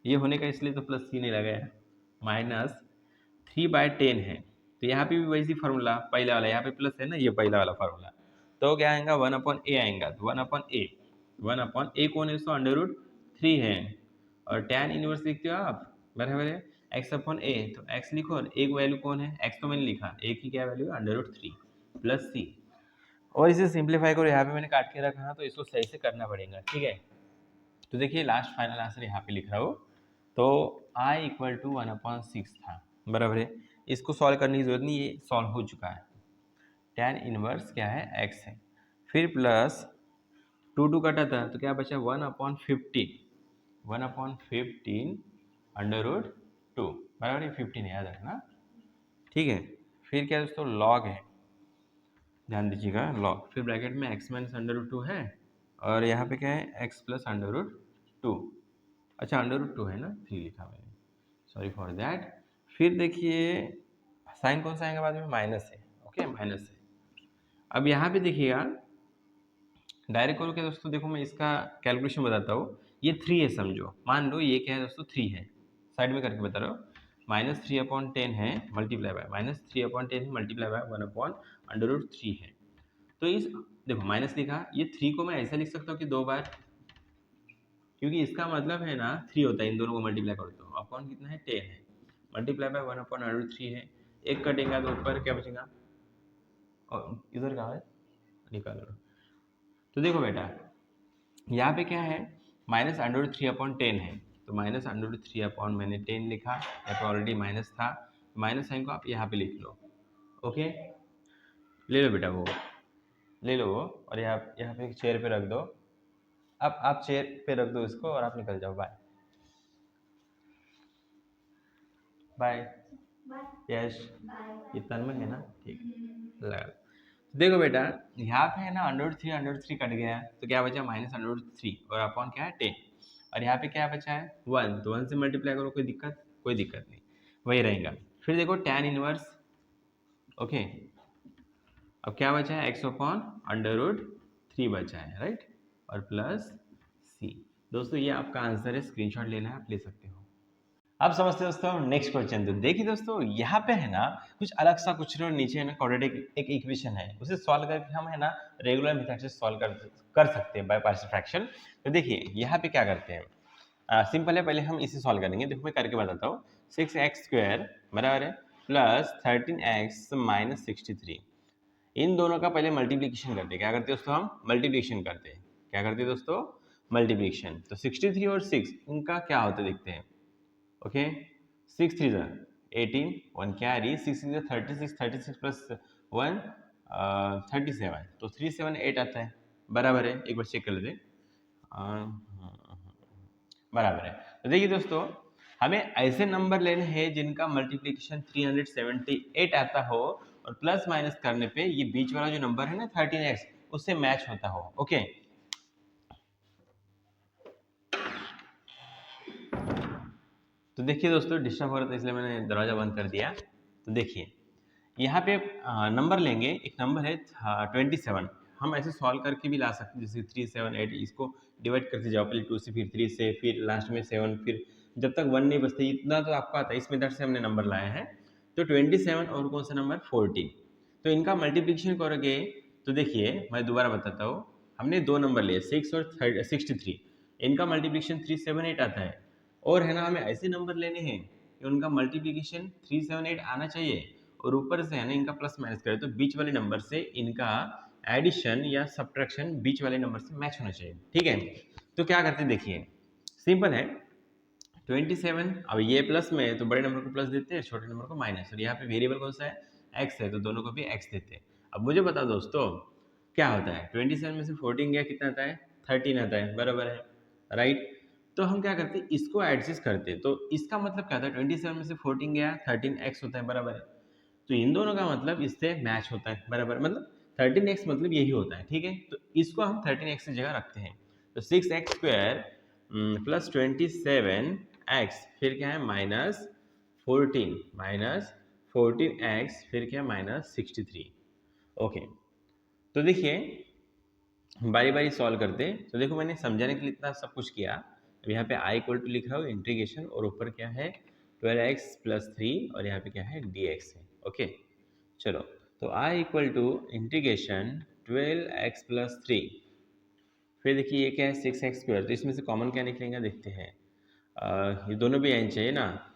ये होने का इसलिए तो प्लस सी नहीं लगाया, -3/10 है, तो यहाँ पे भी वैसी फार्मूला पहला वाला, यहाँ पे प्लस है ना, ये पहला वाला फार्मूला, तो क्या आएगा 1/a आएगा, तो 1/a कौन है दोस्तों, √3 है, और tan इनवर्स लिखते हो आप, बराबर है x/a, तो x लिखो और एक वैल्यू कौन है, x तो मैंने लिखा, एक की क्या वैल्यू है √3 प्लस सी, और इसे सिंप्लीफाई करो, यहाँ पे मैंने काट के रखा है तो इसको सही से करना पड़ेगा, ठीक है। तो देखिए लास्ट फाइनल आंसर यहाँ पे लिख रहा हूँ, तो i = 1/6 था, बराबर है, इसको सॉल्व करने की जरूरत नहीं, ये सॉल्व हो चुका है, tan इनवर्स क्या है x है, फिर प्लस 2 कटा था तो क्या बचा 1/15, 1/15 √2, बराबर है 15 याद रखना, ठीक है। फिर क्या दोस्तों लॉग है, ध्यान दीजिएगा लॉग, फिर ब्रैकेट में x - √2 है, और यहाँ पे क्या है x + √2, अच्छा √2 है ना, 3 लिखा मैंने, सॉरी फॉर दैट। फिर देखिए साइन कौन सा आएगा बाद में, माइनस है, ओके माइनस है। अब यहाँ पे देखिएगा डायरेक्ट करो क्या दोस्तों, देखो मैं इसका कैलकुलेशन बताता हूँ, ये 3 है समझो, मान लो ये क्या है दोस्तों 3 है, साइड में करके बता रहा हूँ, -3/10 है मल्टीप्लाई बाय -3/10 मल्टीप्लाई बाय 1/√3 है, तो इस देखो माइनस लिखा, ये 3 को मैं ऐसा लिख सकता हूँ कि 2 बार, क्योंकि इसका मतलब है ना 3 होता है, इन दोनों को मल्टीप्लाई करो तो अपॉन कितना है 10 है, मल्टीप्लाई बाय 1/√3 है, एक कटेगा तो ऊपर क्या बचेगा, और इधर कहाँ है निकालो, तो देखो बेटा यहाँ पे क्या है -√3/10 है, तो -√3/ मैंने 10 लिखा, या तो ऑलरेडी माइनस था, माइनस साइन को आप यहाँ पे लिख लो, ओके, ले लो बेटा वो, ले लो वो, और यहाँ पे चेयर पे रख दो, अब आप चेयर पे रख दो इसको और आप निकल जाओ, बाय बाय, यश ये तन्मय है ना, ठीक है लगा लो। तो देखो बेटा यहाँ पे है ना √3 कट गया, तो क्या बचा -√3, और अपॉन क्या है 10, और यहाँ पे क्या बचा है 1, तो 1 से मल्टीप्लाई करो, कोई दिक्कत नहीं, वही रहेगा। फिर देखो tan इनवर्स, ओके, अब क्या बचा है x/√3 बचा है, राइट, और प्लस c, दोस्तों ये आपका आंसर है, स्क्रीनशॉट लेना है आप ले सकते हो। अब समझते हैं दोस्तों नेक्स्ट क्वेश्चन, तो देखिए दोस्तों यहाँ पे है ना कुछ अलग सा, कुछ नीचे है ना क्वाड्रेटिक एक इक्वेशन है, उसे सॉल्व करके हम है ना रेगुलर मेथड से सॉल्व कर सकते हैं बाय पार्शियल फ्रैक्शन। तो देखिए यहाँ पे क्या करते हैं, सिंपल है, पहले हम इसे सॉल्व करेंगे, देखो मैं करके बताता हूँ, 6x² बराबर है प्लस 13x - 63, इन दोनों का पहले मल्टीप्लीकेशन करते हैं, क्या करते हैं दोस्तों हम मल्टीप्लीकेशन करते हैं, क्या करते हैं दोस्तों मल्टीप्लीकेशन, तो 63 और 6 इनका क्या होता है देखते हैं, ओके 6 3 18, 1 कैरी, 6 6 36, 36 प्लस 1 37, तो 378 आता है, बराबर है, एक बार चेक कर लेते हैं, बराबर है। तो देखिए दोस्तों हमें ऐसे नंबर लेने हैं जिनका मल्टीप्लिकेशन 378 आता हो, और प्लस माइनस करने पे ये बीच वाला जो नंबर है ना 13x उससे मैच होता हो, ओके। तो देखिए दोस्तों डिस्टर्ब हो रहा था इसलिए मैंने दरवाज़ा बंद कर दिया। तो देखिए यहाँ पे नंबर लेंगे, एक नंबर है 27, हम ऐसे सॉल्व करके भी ला सकते हैं, जैसे 3 7 8, इसको डिवाइड करते जाओ, पहले 2 से फिर 3 से फिर लास्ट में 7, फिर जब तक 1 नहीं बचते, इतना तो आपको आता है, इस मेथड से हमने नंबर लाया है। तो 27 और कौन सा नंबर 14, तो इनका मल्टीप्लिकेशन करोगे तो देखिए मैं दोबारा बताता हूँ, हमने दो नंबर लिए 6 और 63, इनका मल्टीप्लिकेशन 378 आता है, और है ना हमें ऐसे नंबर लेने हैं कि उनका मल्टीप्लिकेशन 378 आना चाहिए, और ऊपर से है ना इनका प्लस माइनस करें तो बीच वाले नंबर से इनका एडिशन या सब्ट्रैक्शन बीच वाले नंबर से मैच होना चाहिए, ठीक है। तो क्या करते हैं देखिए सिंपल है, 27, अब ये प्लस में है तो बड़े नंबर को प्लस देते हैं, छोटे नंबर को माइनस, और यहाँ पे वेरिएबल कौन सा है x है, तो दोनों को भी x देते हैं। अब मुझे बताओ दोस्तों क्या होता है, 27 में से 14 गया कितना आता है 13 आता है, बराबर है, राइट। तो हम क्या करते हैं इसको एडजस्ट करते हैं, तो इसका मतलब क्या था 27 में से 14 गया 13x होता है, बराबर है, तो इन दोनों का मतलब इससे मैच होता है, बराबर, मतलब 13x मतलब यही होता है, ठीक है। तो इसको हम 13x की जगह रखते हैं, तो 6x² प्लस 27x फिर क्या है -14 फिर क्या है -63, ओके। तो देखिए बारी बारी सॉल्व करते, तो देखो मैंने समझाने के लिए इतना सब कुछ किया, अब यहाँ पे आई इक्वल टू लिख रहा हूँ इंटीग्रेशन, और ऊपर क्या है 12x+3 और यहाँ पे क्या है dx है। ओके चलो, तो आई इक्वल टू इंटीग्रेशन 12x+3, फिर देखिए ये क्या है 6x², तो इसमें से कॉमन क्या निकलेगा देखते हैं। ये दोनों भी आनी चाहिए ना,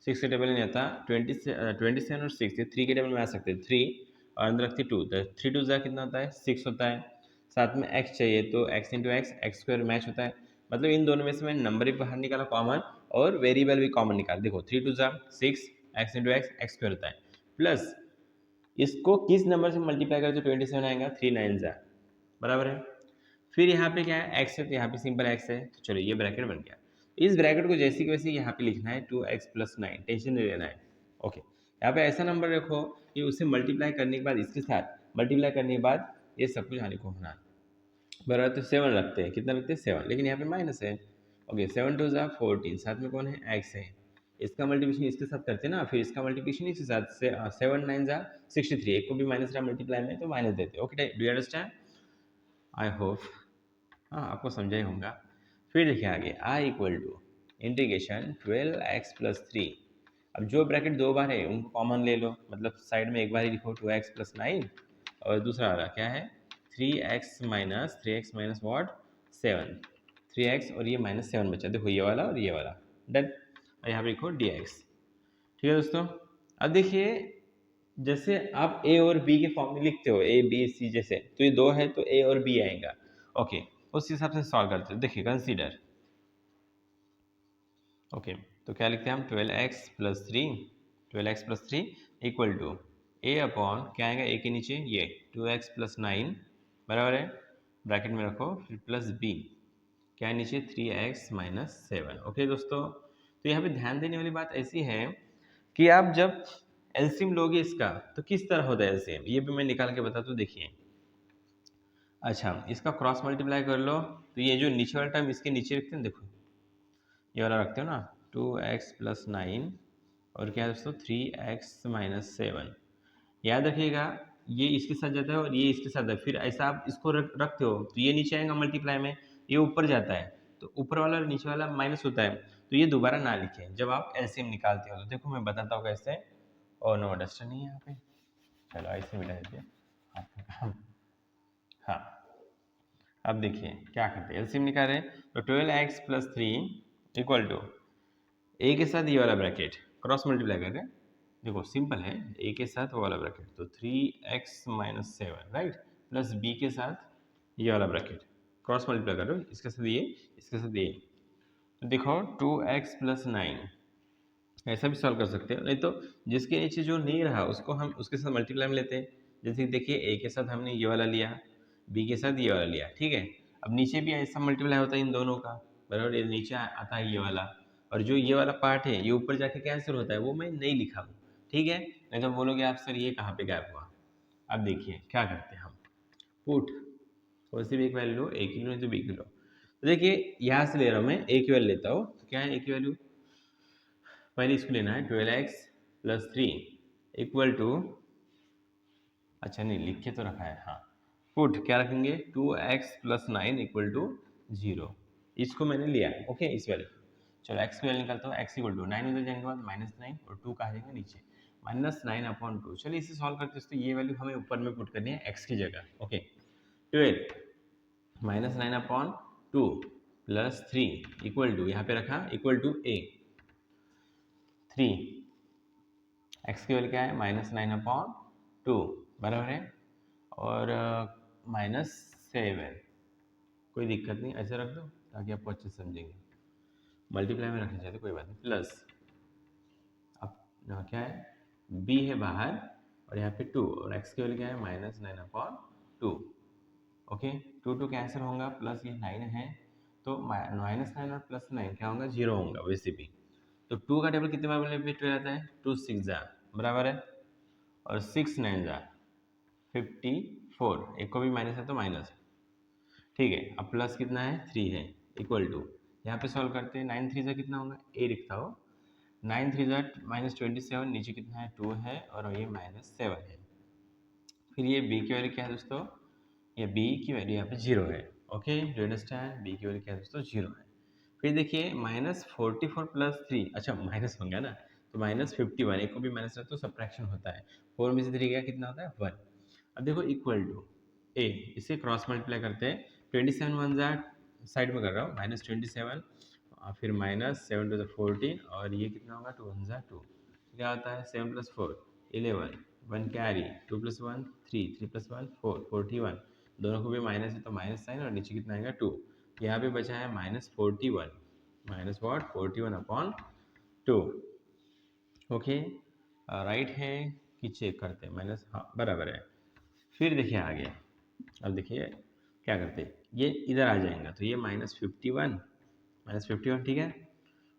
6 के टेबल नहीं आता, 27 और 6 ये 3 के टेबल में आ सकते हैं, 3 और अंदर रखते 2, तो 3 2 कितना होता है 6 होता है, साथ में x चाहिए तो x into x square match होता है, मतलब इन दोनों में से मैंने नंबर भी बाहर निकाला कॉमन और वेरिएबल भी कॉमन निकाला। देखो 3 2 6, x इंटू एक्स स्क्वायर होता है, प्लस इसको किस नंबर से मल्टीप्लाई करें तो 27 आएगा, 3 9 बराबर है। फिर यहाँ पे क्या है x है, तो यहाँ पे सिंपल x है, तो चलो ये ब्रैकेट बन गया। इस ब्रैकेट को जैसे कि वैसे यहाँ पे लिखना है 2x+9, टेंशन नहीं लेना है। ओके, यहाँ पे ऐसा नंबर रखो कि उसे मल्टीप्लाई करने के बाद इसके साथ मल्टीप्लाई करने के बाद ये सब कुछ आने को होना बराबर, तो 7 रखते हैं, कितना रखते हैं 7, लेकिन यहाँ पे माइनस है। ओके 7 2 14, साथ में कौन है x है, इसका मल्टीप्लिकेशन इसके साथ करते हैं ना, फिर इसका मल्टीप्लिकेशन इसके साथ से 7 9 63, एक को भी माइनस रहा मल्टीप्लाई में तो माइनस देते। Okay do you understand, I hope हाँ आपको समझा ही होगा। फिर देखिए आगे आई इक्वल टू इंटीग्रेशन 12x+3, अब जो ब्रैकेट दो बार है उनको कॉमन ले लो, मतलब साइड में एक बार ही लिखो 2x+9 और दूसरा वाला क्या है 3x माइनस वॉट 7, 3x और ये -7 बचा, देखो ये वाला और ये वाला डन, और यहाँ पे लिखो dx। ठीक है दोस्तों, अब देखिए जैसे आप a और b के फॉर्म में लिखते हो a b c जैसे, तो ये दो है तो a और b आएगा। ओके उस हिसाब से सॉल्व करते हैं, देखिए कंसीडर। ओके तो क्या लिखते हैं हम 12x+3 equal to a upon क्या आएगा a के नीचे ये 2x+9 बराबर है, ब्रैकेट में रखो, फिर प्लस b क्या है नीचे 3x माइनस 7। ओके दोस्तों, तो यहाँ पे ध्यान देने वाली बात ऐसी है कि आप जब एलसीएम लोगे इसका तो किस तरह होता है एलसीएम, ये भी मैं निकाल के बताता हूँ। देखिए अच्छा इसका क्रॉस मल्टीप्लाई कर लो, तो ये जो नीचे वाला टर्म इसके नीचे रखते हैं, देखो ये वाला रखते हो ना 2x+9 और क्या है दोस्तों 3x माइनस 7, याद रखिएगा ये इसके साथ जाता है और ये इसके साथ है, फिर ऐसा आप इसको रखते हो तो ये नीचे आएगा मल्टीप्लाई में, ये ऊपर जाता है तो ऊपर वाला और नीचे वाला माइनस होता है, तो ये दोबारा ना लिखें जब आप एलसीएम निकालते हो। तो देखो मैं बताता हूँ कैसे, और नो डस्टर नहीं है यहाँ पे, चलो ऐसे मिटा देते हैं। हाँ अब देखिए क्या करते हैं, एलसीएम निकाल रहे हैं तो 12x+3 इक्वल टू ए के साथ ये वाला ब्रैकेट क्रॉस मल्टीप्लाई कर रहे हैं, देखो सिंपल है ए के साथ वो वाला ब्रैकेट तो 3x minus 7 right, plus B के साथ ये वाला ब्रैकेट क्रॉस मल्टीप्लाई कर रहे हो, इसके साथ ये इसके साथ ये, तो देखो 2x+9 ऐसा भी सॉल्व कर सकते हो, नहीं तो जिसके नीचे जो नहीं रहा उसको हम उसके साथ मल्टीप्लाई में लेते हैं। जैसे कि देखिए ए के साथ हमने ये वाला लिया, बी के साथ ये वाला लिया, ठीक है। अब नीचे भी ऐसा मल्टीप्लाई होता है इन दोनों का बराबर, ये नीचे आता है ये वाला, और जो ये वाला पार्ट है ये ऊपर जाके कैंसिल होता है, वो मैं नहीं लिखा हूँ, ठीक है। नहीं तो बोलोगे आप सर ये कहाँ पे गैप हुआ। अब देखिए क्या करते हैं हम, पुट कौन सी भी एक वैल्यू लो, ए की लो नहीं तो बी की लो, तो देखिए यहाँ से ले रहा हूँ मैं ए की वैल्यू लेता हूँ, तो क्या है ए की वैल्यू पहले इसको लेना है 12x+3 इक्वल टू, अच्छा नहीं लिख के तो रखा है, हाँ पुट क्या रखेंगे 2x+9 इक्वल टू 0, इसको मैंने लिया ओके इस वैल्यू। चलो x की वैल्यू निकालता हूँ, x इक्वल टू 9 उधर जाने के बाद -9 और 2 कहाँ जाएगा नीचे -9/2। चलिए इसे सॉल्व करते हैं, तो ये वैल्यू हमें ऊपर में पुट करनी है x की जगह। ओके 12 -9/2 प्लस 3 इक्वल टू यहाँ पे रखा इक्वल टू a 3, x की वैल्यू क्या है -9/2 बराबर है, और -7, कोई दिक्कत नहीं ऐसे रख दो ताकि आपको अच्छे से समझेंगे, मल्टीप्लाई में रखना चाहते कोई बात नहीं, प्लस अब यहाँ क्या है b है बाहर और यहाँ पे 2 और x की वैल्यू क्या है -9/2। ओके 2 कैंसिल होगा, प्लस ये 9 है तो -9 और +9 क्या होगा 0 होगा वैसे भी, तो 2 का टेबल कितने बार रिपीट हो जाता है 2 6 बराबर है, और 6 9 54, एक को भी माइनस है तो माइनस, ठीक है। अब प्लस कितना है 3 है इक्वल टू, यहाँ पे सॉल्व करते हैं 9 3 कितना होगा ए लिखता हो, 9 3 -27, नीचे कितना है 2 है और ये -7 है। फिर ये बी की वैल्यू क्या है दोस्तों, ये बी की वैल्यू यहाँ पे 0 है। ओके डू अंडरस्टैंड, बी की वैल्यू क्या है दोस्तों 0 है। फिर देखिए -44 प्लस 3, अच्छा माइनस हो गया ना, तो -51, एक को भी माइनस तो सब्ट्रैक्शन होता है। 4 में से 3 गया कितना होता है 1। अब देखो इक्वल टू ए, इसे क्रॉस मल्टीप्लाई करते हैं। 27 वन ज़ा साइड में कर रहा हूँ, -27 फिर -7 टू द 14 और ये कितना होगा 2 वन ज़ा 2, क्या होता है 7 + 4 11, 1 कैरी, 2 + 1 3, 3 + 1 4, 41, दोनों को भी माइनस है तो माइनस साइन और नीचे कितना आएगा 2। यहाँ पे बचा है -41, minus what 41 upon 2। Okay, right है कि चेक करते हैं माइनस, हाँ बराबर है। फिर देखिए आगे, अब देखिए क्या करते हैं, ये इधर आ जाएगा तो ये -51 ठीक है,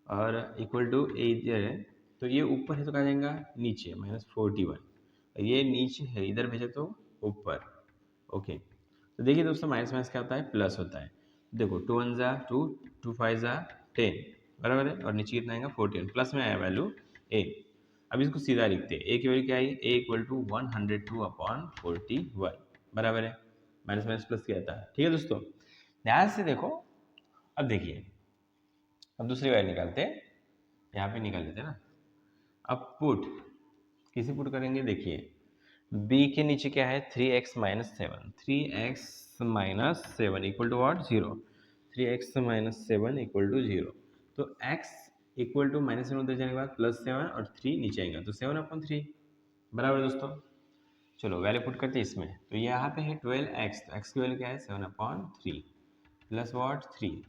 और इक्वल टू ए इधर है तो ये ऊपर है तो कहा जाएगा नीचे -41, ये नीचे है इधर भेजे तो ऊपर। ओके, तो देखिए दोस्तों माइनस माइनस क्या होता है प्लस होता है। देखो 2 वन ज़ा 2, 2 5 ज़ा 10 बराबर है, और नीचे कितना आएगा 14, प्लस में आया वैल्यू ए। अब इसको सीधा लिखते हैं, ए की वैल्यू क्या आई, ए इक्वल टू 102 अपॉन 41 बराबर है, माइनस माइनस प्लस किया था। ठीक है दोस्तों, ध्यान से देखो। अब देखिए, अब दूसरी वैल्यू निकालते हैं, यहाँ पे निकाल देते हैं ना। अब पुट किसी पुट करेंगे, देखिए b के नीचे क्या है 3x minus 7, 3x minus 7 equal to what 0, 3x minus 7 equal to 0। तो x इक्वल टू -7 उधर जाने के बाद +7 और 3 नीचे आएगा तो 7/3 बराबर दोस्तों। चलो वैल्यू पुट करते हैं इसमें, तो यहाँ पे है 12x, तो x की वैल्यू क्या है 7/3 plus what 3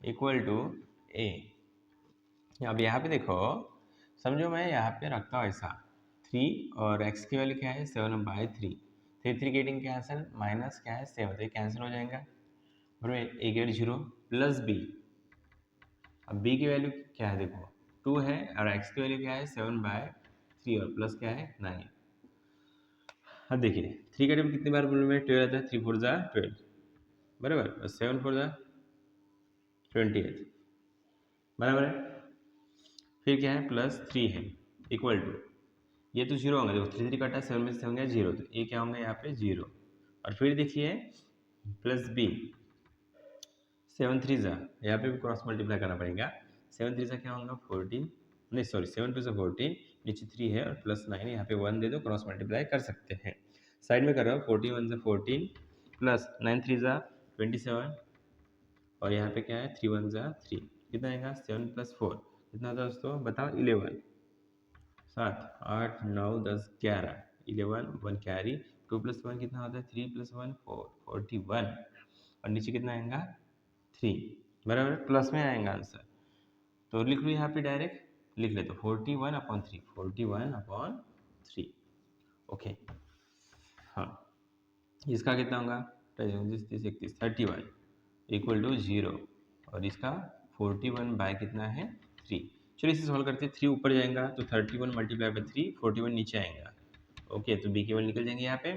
equal to a। अब यहाँ पे देखो, समझो मैं यहाँ पे रखता हूँ ऐसा 3 और x की वैल्यू क्या है 7/3, 3 गेटिंग कैंसिल, माइनस क्या है 7 तो ये कैंसिल हो जाएगा बराबर, a की वैल्यू 0 प्लस b। अब b की वैल्यू क्या है देखो 2 है, और x की वैल्यू क्या है 7/3 और प्लस क्या है 9। अब देखिए 3 का टेबल कितनी बार बोलूँ मैं 12 आता है, 3 4 ज़ा 12 बराबर, और 7 4 ज़ा 28 बराबर है। फिर क्या है +3 है इक्वल टू, ये तो 0 होंगे, देखो 3 3 कटा 7 में से 7 गया 0, तो ये क्या होंगे यहाँ पे 0। और फिर देखिए प्लस b, 7 3 ज़ा, यहाँ पे भी क्रॉस मल्टीप्लाई करना पड़ेगा, 7 3 ज़ा क्या होगा 14, नहीं सॉरी 7 2 ज़ा 14, नीचे 3 है और प्लस 9 है, यहाँ पे 1 दे दो क्रॉस मल्टीप्लाई कर सकते हैं। साइड में कर रहा हूँ 14 1 ज़ा 14 प्लस 9 3 ज़ा 27, और यहाँ पे क्या है 3 1 ज़ा 3, कितना आएगा 7 + 4 कितना होता है दोस्तों बताओ 11, 7 8 9 10 11, 11 1 कैरी, 2 + 1 कितना होता है 3 + 1 4, 41, और नीचे कितना आएगा 3 बराबर, प्लस में आएगा आंसर, तो लिख लो यहाँ पे डायरेक्ट लिख ले, तो 41/3, 41/3। ओके, हाँ इसका कितना होगा 29 30 31 31 इक्वल टू 0, और इसका 41 बाय कितना है 3। चलिए इसे सॉल्व करते हैं, 3 ऊपर जाएगा तो 31 मल्टीप्लाई बाई 3, 41 नीचे आएगा। ओके, तो बी के वैल्यू निकल जाएंगे यहाँ पे,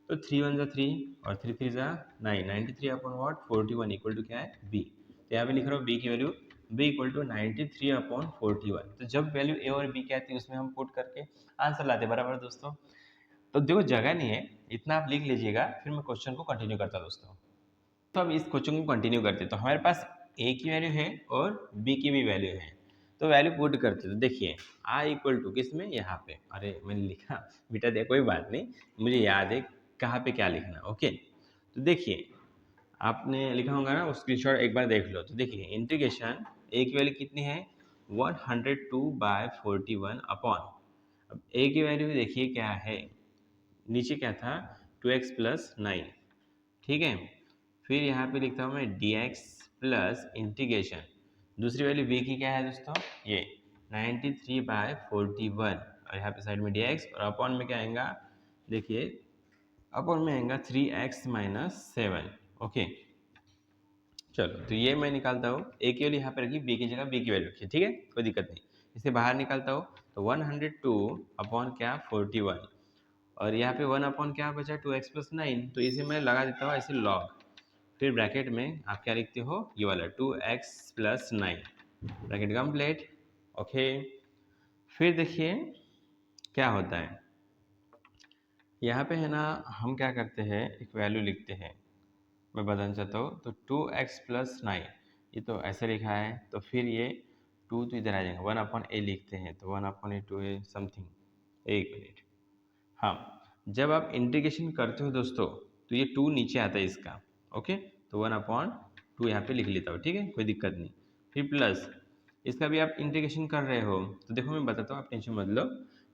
तो 3 1 ज़ा 3 और 3 3 ज़ा 9, 93 अपॉन वॉट 41 इक्वल टू क्या है बी। तो यहाँ पे लिख रहा हूँ बी की वैल्यू, बी इक्वल टू 93/41। तो जब वैल्यू ए और बी क्या आती है उसमें हम पुट करके आंसर लाते बराबर दोस्तों। तो देखो जगह नहीं है, इतना आप लिख लीजिएगा, फिर मैं क्वेश्चन को कंटिन्यू करता दोस्तों। तो अब इस क्वेश्चन को कंटिन्यू करते, तो हमारे पास ए की वैल्यू है और बी की भी वैल्यू है, तो वैल्यू पुट करते, तो देखिए आई इक्वल टू किस में यहाँ पे, अरे मैंने लिखा बेटा दे, कोई बात नहीं, मुझे याद है कहाँ पे क्या लिखना। ओके, तो देखिए आपने लिखा होगा ना, वो स्क्रीनशॉट एक बार देख लो। तो देखिए इंटीग्रेशन ए की वैल्यू कितनी है 102/41 अपॉन, अब ए की वैल्यू देखिए क्या है, नीचे क्या था 2x + 9, ठीक है। फिर यहाँ पे लिखता हूँ मैं dx प्लस इंटीग्रेशन, दूसरी वैल्यू b की क्या है दोस्तों ये 93/41, और यहाँ पे साइड में dx, और अपॉन में क्या आएगा देखिए, अपॉन में आएगा 3x - 7। ओके, चलो तो ये मैं निकालता हूँ, ए की वैल्यू यहाँ पे रखी, बी की जगह बी की वैल्यू रखी, ठीक है कोई दिक्कत नहीं। इसे बाहर निकालता हूँ तो 102 अपॉन क्या 41, और यहाँ पे 1 अपॉन क्या बचा 2x + 9, तो इसे मैं लगा देता हूँ ऐसे लॉग, फिर ब्रैकेट में आप क्या लिखते हो ये वाला 2x + 9, ब्रैकेट कंप्लीट। ओके, फिर देखिए क्या होता है, यहाँ पे है ना हम क्या करते हैं एक वैल्यू लिखते हैं, मैं बताना चाहता हूँ, तो 2x + 9, ये तो ऐसे लिखा है, तो फिर ये 2 तो इधर आ जाएगा, 1/a लिखते हैं, तो 1/a 2a समथिंग। एक मिनट, हाँ, जब आप इंटीग्रेशन करते हो दोस्तों, तो ये 2 नीचे आता है इसका, ओके, तो 1/2 यहाँ पे लिख लेता हूँ, ठीक है, कोई दिक्कत नहीं। फिर प्लस इसका भी आप इंटीग्रेशन कर रहे हो, तो देखो मैं बताता हूँ, आप टेंशन मत लो।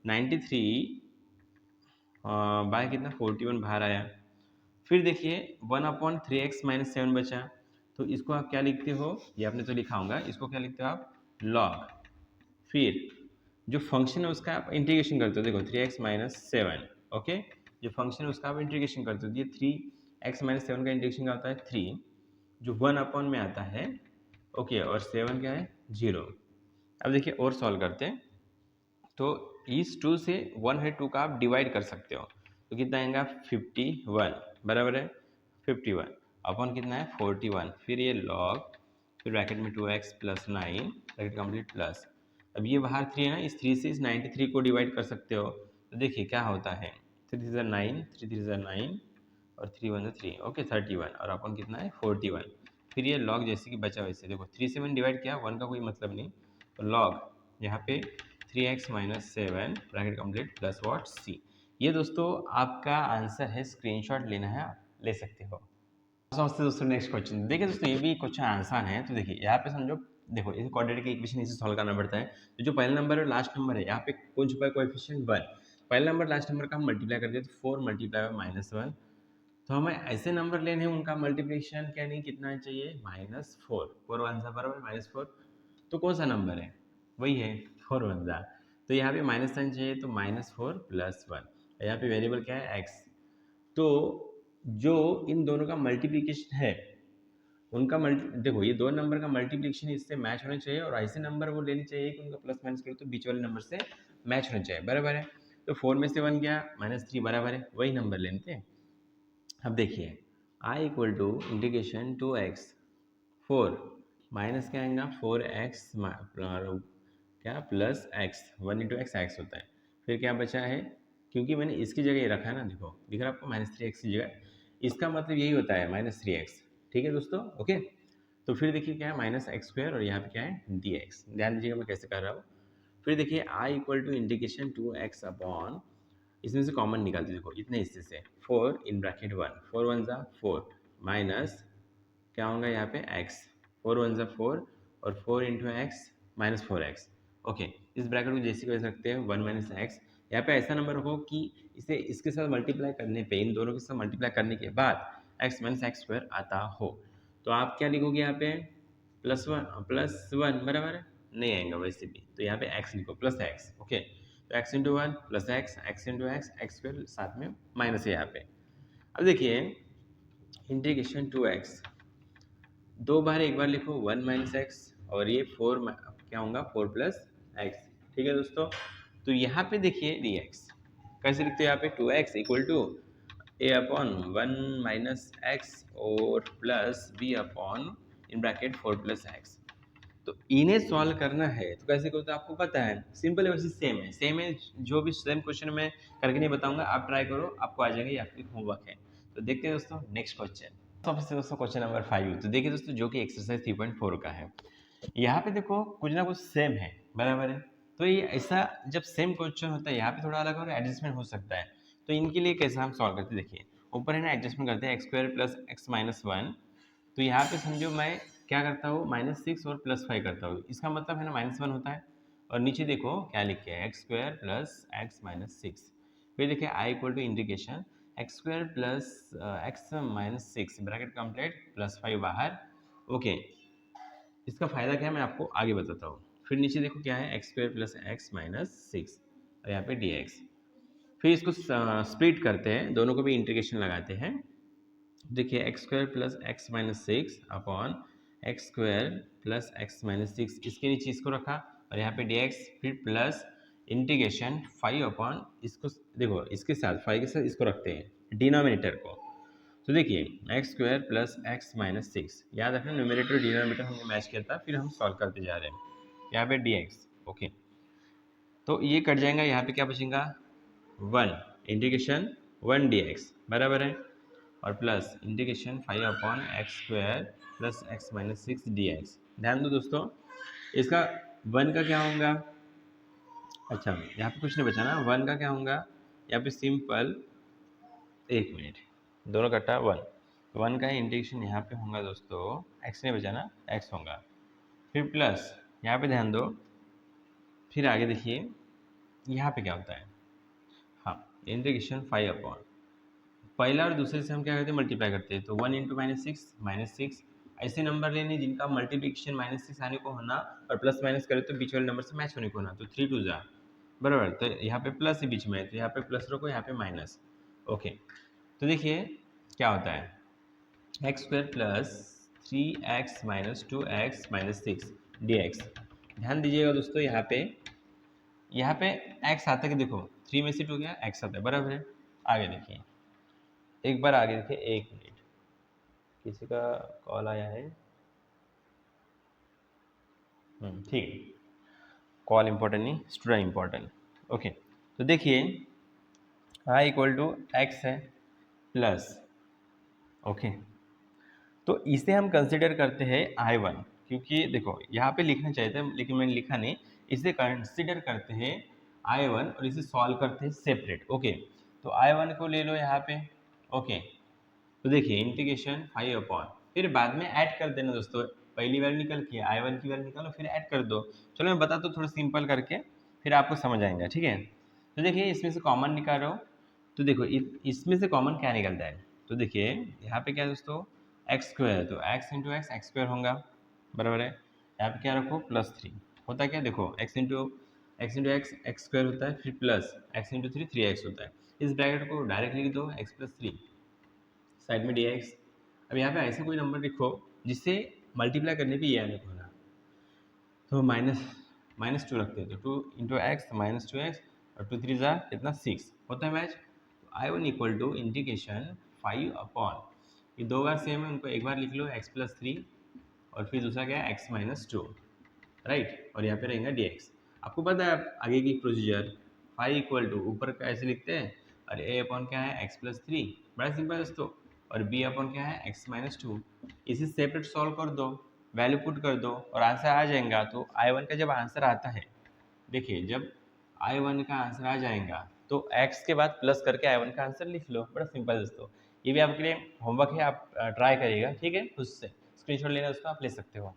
93 बाय कितना 41 बाहर आया। फिर देखिए 1/3x-7 बचा, तो इसको आप क्या लिखते हो, ये आपने तो लिखा होगा, इसको क्या लिखते हो आप, लॉग। फिर जो फंक्शन है उसका आप इंटीग्रेशन करते हो, देखो 3x-7, ओके, जो फंक्शन है उसका आप इंटीग्रेशन करते हो, ये 3x-7 का इंटीग्रेशन क्या होता है 3, जो 1 में आता है, ओके, और 7 क्या है 0। अब देखिए और सॉल्व करते हैं, तो इस 2 से 1 है 2 का आप डिवाइड कर सकते हो, तो कितना आएगा 51, बराबर है 51 अपन कितना है 41, फिर ये लॉग, फिर ब्रैकेट में 2x + 9 ब्रैकेट कंप्लीट प्लस। अब ये बाहर 3 है ना, इस 3 से इस 93 को डिवाइड कर सकते हो, तो देखिए क्या होता है, 3 3 9, 3 3 9 और 3 1 3, ओके 31, और अपन कितना है 41। फिर ये लॉग जैसे कि बचा वैसे, देखो 3 से 1 डिवाइड किया, 1 का कोई मतलब नहीं, तो लॉग यहाँ पे 3x-7 bracket complete plus what C. ये दोस्तों आपका आंसर है, स्क्रीनशॉट लेना है आप ले सकते हो। समझते दोस्तों, नेक्स्ट क्वेश्चन देखिए दोस्तों, ये भी क्वेश्चन आसान है, तो देखिए यहाँ पे समझो, देखो इसे क्वाड्रेटिक इक्वेशन इसे सॉल्व करना पड़ता है, तो जो पहला नंबर और लास्ट नंबर है यहाँ पे कौन छुपा है, कोएफिशिएंट 1, पहला नंबर लास्ट नंबर का हम मल्टीप्लाई कर दिया, तो 4 × -1, तो हमें ऐसे नंबर लेने हैं उनका मल्टीप्लिकेशन क्या नहीं कितना चाहिए -4, 4 1 बराबर -4, तो कौन सा नंबर है, वही है 4 1 जा, तो यहाँ पे माइनस साइन चाहिए, तो -4 + 1, यहाँ पे वेरिएबल क्या है x, तो जो इन दोनों का मल्टीप्लिकेशन है उनका मल्टी, देखो ये दो नंबर का मल्टीप्लिकेशन इससे मैच होना चाहिए, और ऐसे नंबर वो लेने चाहिए कि उनका प्लस माइनस करो तो बीच वाले नंबर से मैच होना चाहिए, बराबर है, तो 4 में से 1 गया -3, बराबर है, वही नंबर लेते हैं। अब देखिए I = इंटीग्रेशन 2x 4 माइनस क्या आएगा 4x क्या प्लस x, 1 × x होता है, फिर क्या बचा है, क्योंकि मैंने इसकी जगह ये रखा है ना, देखो दिख रहा है आपको -3x की जगह, इसका मतलब यही होता है -3x, ठीक है दोस्तों, ओके। तो फिर देखिए क्या है -x² और यहाँ पे क्या है dx, ध्यान दीजिएगा मैं कैसे कर रहा हूँ। फिर देखिए I = इंटीग्रेशन 2x अपॉन, इसमें से कॉमन निकालते देखो इतने हिस्से से, 4 इन ब्रैकेट 1, 4 1 ज़ा 4 माइनस क्या होगा यहाँ पे x, 4 1 ज़ा 4 और 4 × x -4x, ओके, इस ब्रैकेट को जैसे कर सकते हैं 1 - x, यहाँ पे ऐसा नंबर हो कि इसे इसके साथ मल्टीप्लाई करने पे, इन दोनों के साथ मल्टीप्लाई करने के बाद x - x² आता हो, तो आप क्या लिखोगे यहाँ पे +1 बराबर है, नहीं आएगा वैसे भी, तो यहाँ पे x लिखो प्लस x, ओके, तो x × 1 plus x, x × x² साथ में माइनस है यहाँ पे। अब देखिए इंटीग्रेशन 2x, दो बार एक बार लिखो 1 - x, और ये 4 क्या होगा 4 + x, ठीक है दोस्तों। तो यहाँ पे देखिए dx कैसे लिखते हैं, यहाँ पे 2x = a/1 - x और plus b/, in bracket 4 + x, तो इन्हें सॉल्व करना है तो कैसे करते हैं आपको पता है, सिंपल है, वैसे सेम है, जो भी सेम क्वेश्चन मैं करके नहीं बताऊंगा, आप ट्राई करो, आपको आ जाएगा, ये आपकी होमवर्क है। तो देखते हैं दोस्तों नेक्स्ट क्वेश्चन, सबसे दोस्तों क्वेश्चन नंबर 5, तो देखिए दोस्तों जो कि एक्सरसाइज 3.4 का है, यहाँ पे देखो कुछ ना कुछ सेम है, बराबर है, तो ये ऐसा जब सेम क्वेश्चन होता है यहाँ पे थोड़ा अलग और एडजस्टमेंट हो सकता है, तो इनके लिए कैसे हम सॉल्व करते हैं, देखिए ऊपर है ना एडजस्टमेंट करते हैं x² + x - 1, तो यहाँ पे समझो मैं क्या करता हूँ -6 और +5 करता हूँ, इसका मतलब है ना -1 होता है, और नीचे देखो क्या लिखे है x² + x - 6, फिर देखिए I = integration x² + x - 6 bracket complete +5 बाहर, ओके, इसका फ़ायदा क्या है मैं आपको आगे बताता हूँ। फिर नीचे देखो क्या है x² + x - 6 और यहाँ पे dx, फिर इसको स्प्लिट करते हैं, दोनों को भी इंटीग्रेशन लगाते हैं, देखिए x² + x - 6 upon x² + x - 6, इसके नीचे इसको रखा और यहाँ पे dx, फिर प्लस इंटीग्रेशन 5 अपॉन, इसको देखो इसके साथ 5 के साथ इसको रखते हैं डिनोमिनेटर को, तो देखिए x² + x - 6, याद रखना न्यूमरेटर डिनोमिनेटर हमने मैच किया था, फिर हम सॉल्व करते जा रहे हैं, यहाँ पे dx, ओके, तो ये कट जाएगा, यहाँ पे क्या बचेगा 1 इंटीग्रेशन 1 dx, बराबर है, और plus integration 5 upon x² plus x minus 6 D x. ध्यान दो दोस्तों, इसका 1 का क्या होगा? अच्छा, यहाँ पे कुछ नहीं बचा ना, 1 का क्या होगा? यहाँ पे सिंपल, एक मिनट, दोनों कट्टा 1, 1 का इंटीग्रेशन यहाँ पे होगा दोस्तों, एक्स नहीं बचा ना, एक्स होगा, फिर प्लस यहाँ पे ध्यान दो, फिर आगे देखिए यहाँ पे क्या होता है। हाँ, इंटीग्रेशन 5 अपॉन, पहला और दूसरे से हम क्या करते हैं, मल्टीप्लाई करते हैं, तो 1 इंटू माइनस सिक्स। ऐसे नंबर लेने जिनका मल्टीप्लिकेशन -6 आने को होना और प्लस माइनस करें तो बीच वाले नंबर से मैच होने को होना, तो 3 टू जा बराबर, तो यहाँ पे प्लस ही बीच में है, तो यहाँ पे प्लस रखो, यहाँ पे माइनस। ओके, तो देखिए क्या होता है, x square plus 3x minus 2x minus 6 D x. ध्यान दीजिएगा दोस्तों, यहाँ पे x आता है कि देखो 3 में से 2 गया, x आता है, बराबर है। आगे देखिए, एक बार आगे देखिए, एक मिनट, किसी का कॉल आया है, ठीक है, कॉल इम्पोर्टेंट नहीं, स्टूडेंट इम्पोर्टेंट। ओके, तो देखिए i इक्वल टू एक्स है प्लस, ओके, तो इसे हम कंसिडर करते हैं I1, क्योंकि देखो यहाँ पे लिखना चाहिए था लेकिन मैंने लिखा नहीं। इसे कंसिडर करते हैं I1 और इसे सॉल्व करते हैं सेपरेट। ओके, तो I1 को ले लो यहाँ पे। ओके, तो देखिए इंटीग्रेशन 5 अपॉन, फिर बाद में ऐड कर देना दोस्तों, पहली वैल्यू निकल के I1 की वैल्यू निकालो, फिर ऐड कर दो। चलो मैं बताता हूँ थोड़ा सिंपल करके, फिर आपको समझ आएगा, ठीक है। तो देखिए इसमें से कॉमन निकालो, तो देखो इसमें से कॉमन क्या निकलता है, तो देखिए यहाँ पे क्या है दोस्तों, एक्स स्क्वायर, तो x into x x square होगा, बराबर है। यहाँ पे क्या रखो, +3 होता है, क्या देखो x into x x square होता है, फिर प्लस एक्स इंटू 3 3x होता है। इस ब्रैकेट को डायरेक्ट लिख दो, x प्लस 3, साइड में dx। अब यहाँ पे ऐसे कोई नंबर लिखो जिससे मल्टीप्लाई करने पे ये आने को होना, तो माइनस 2 रखते हैं, तो 2 इंटू एक्स -2x और 2 3 जा कितना 6 होता है मैच। तो I1 equal to integration 5 upon, ये दो बार सेम है, उनको एक बार लिख लो x+3 और फिर दूसरा क्या है x-2, राइट, और यहाँ पे रहेगा dx। आपको पता है आप आगे की प्रोसीजर, 5 इक्वल टू ऊपर का ऐसे लिखते हैं, और a अपॉन क्या है x+3, बड़ा सिंपल है दोस्तों, और b अपॉन क्या है x-2। इसे सेपरेट सॉल्व कर दो, वैल्यू पुट कर दो और आंसर आ जाएगा। तो I1 का जब आंसर आता है, देखिए जब I1 का आंसर आ जाएगा तो x के बाद प्लस करके I1 का आंसर लिख लो, बड़ा सिंपल दोस्तों। ये भी आपके लिए होमवर्क है, आप ट्राई करिएगा, ठीक है, खुद से स्क्रीनशॉट लेना उसका आप ले सकते हो।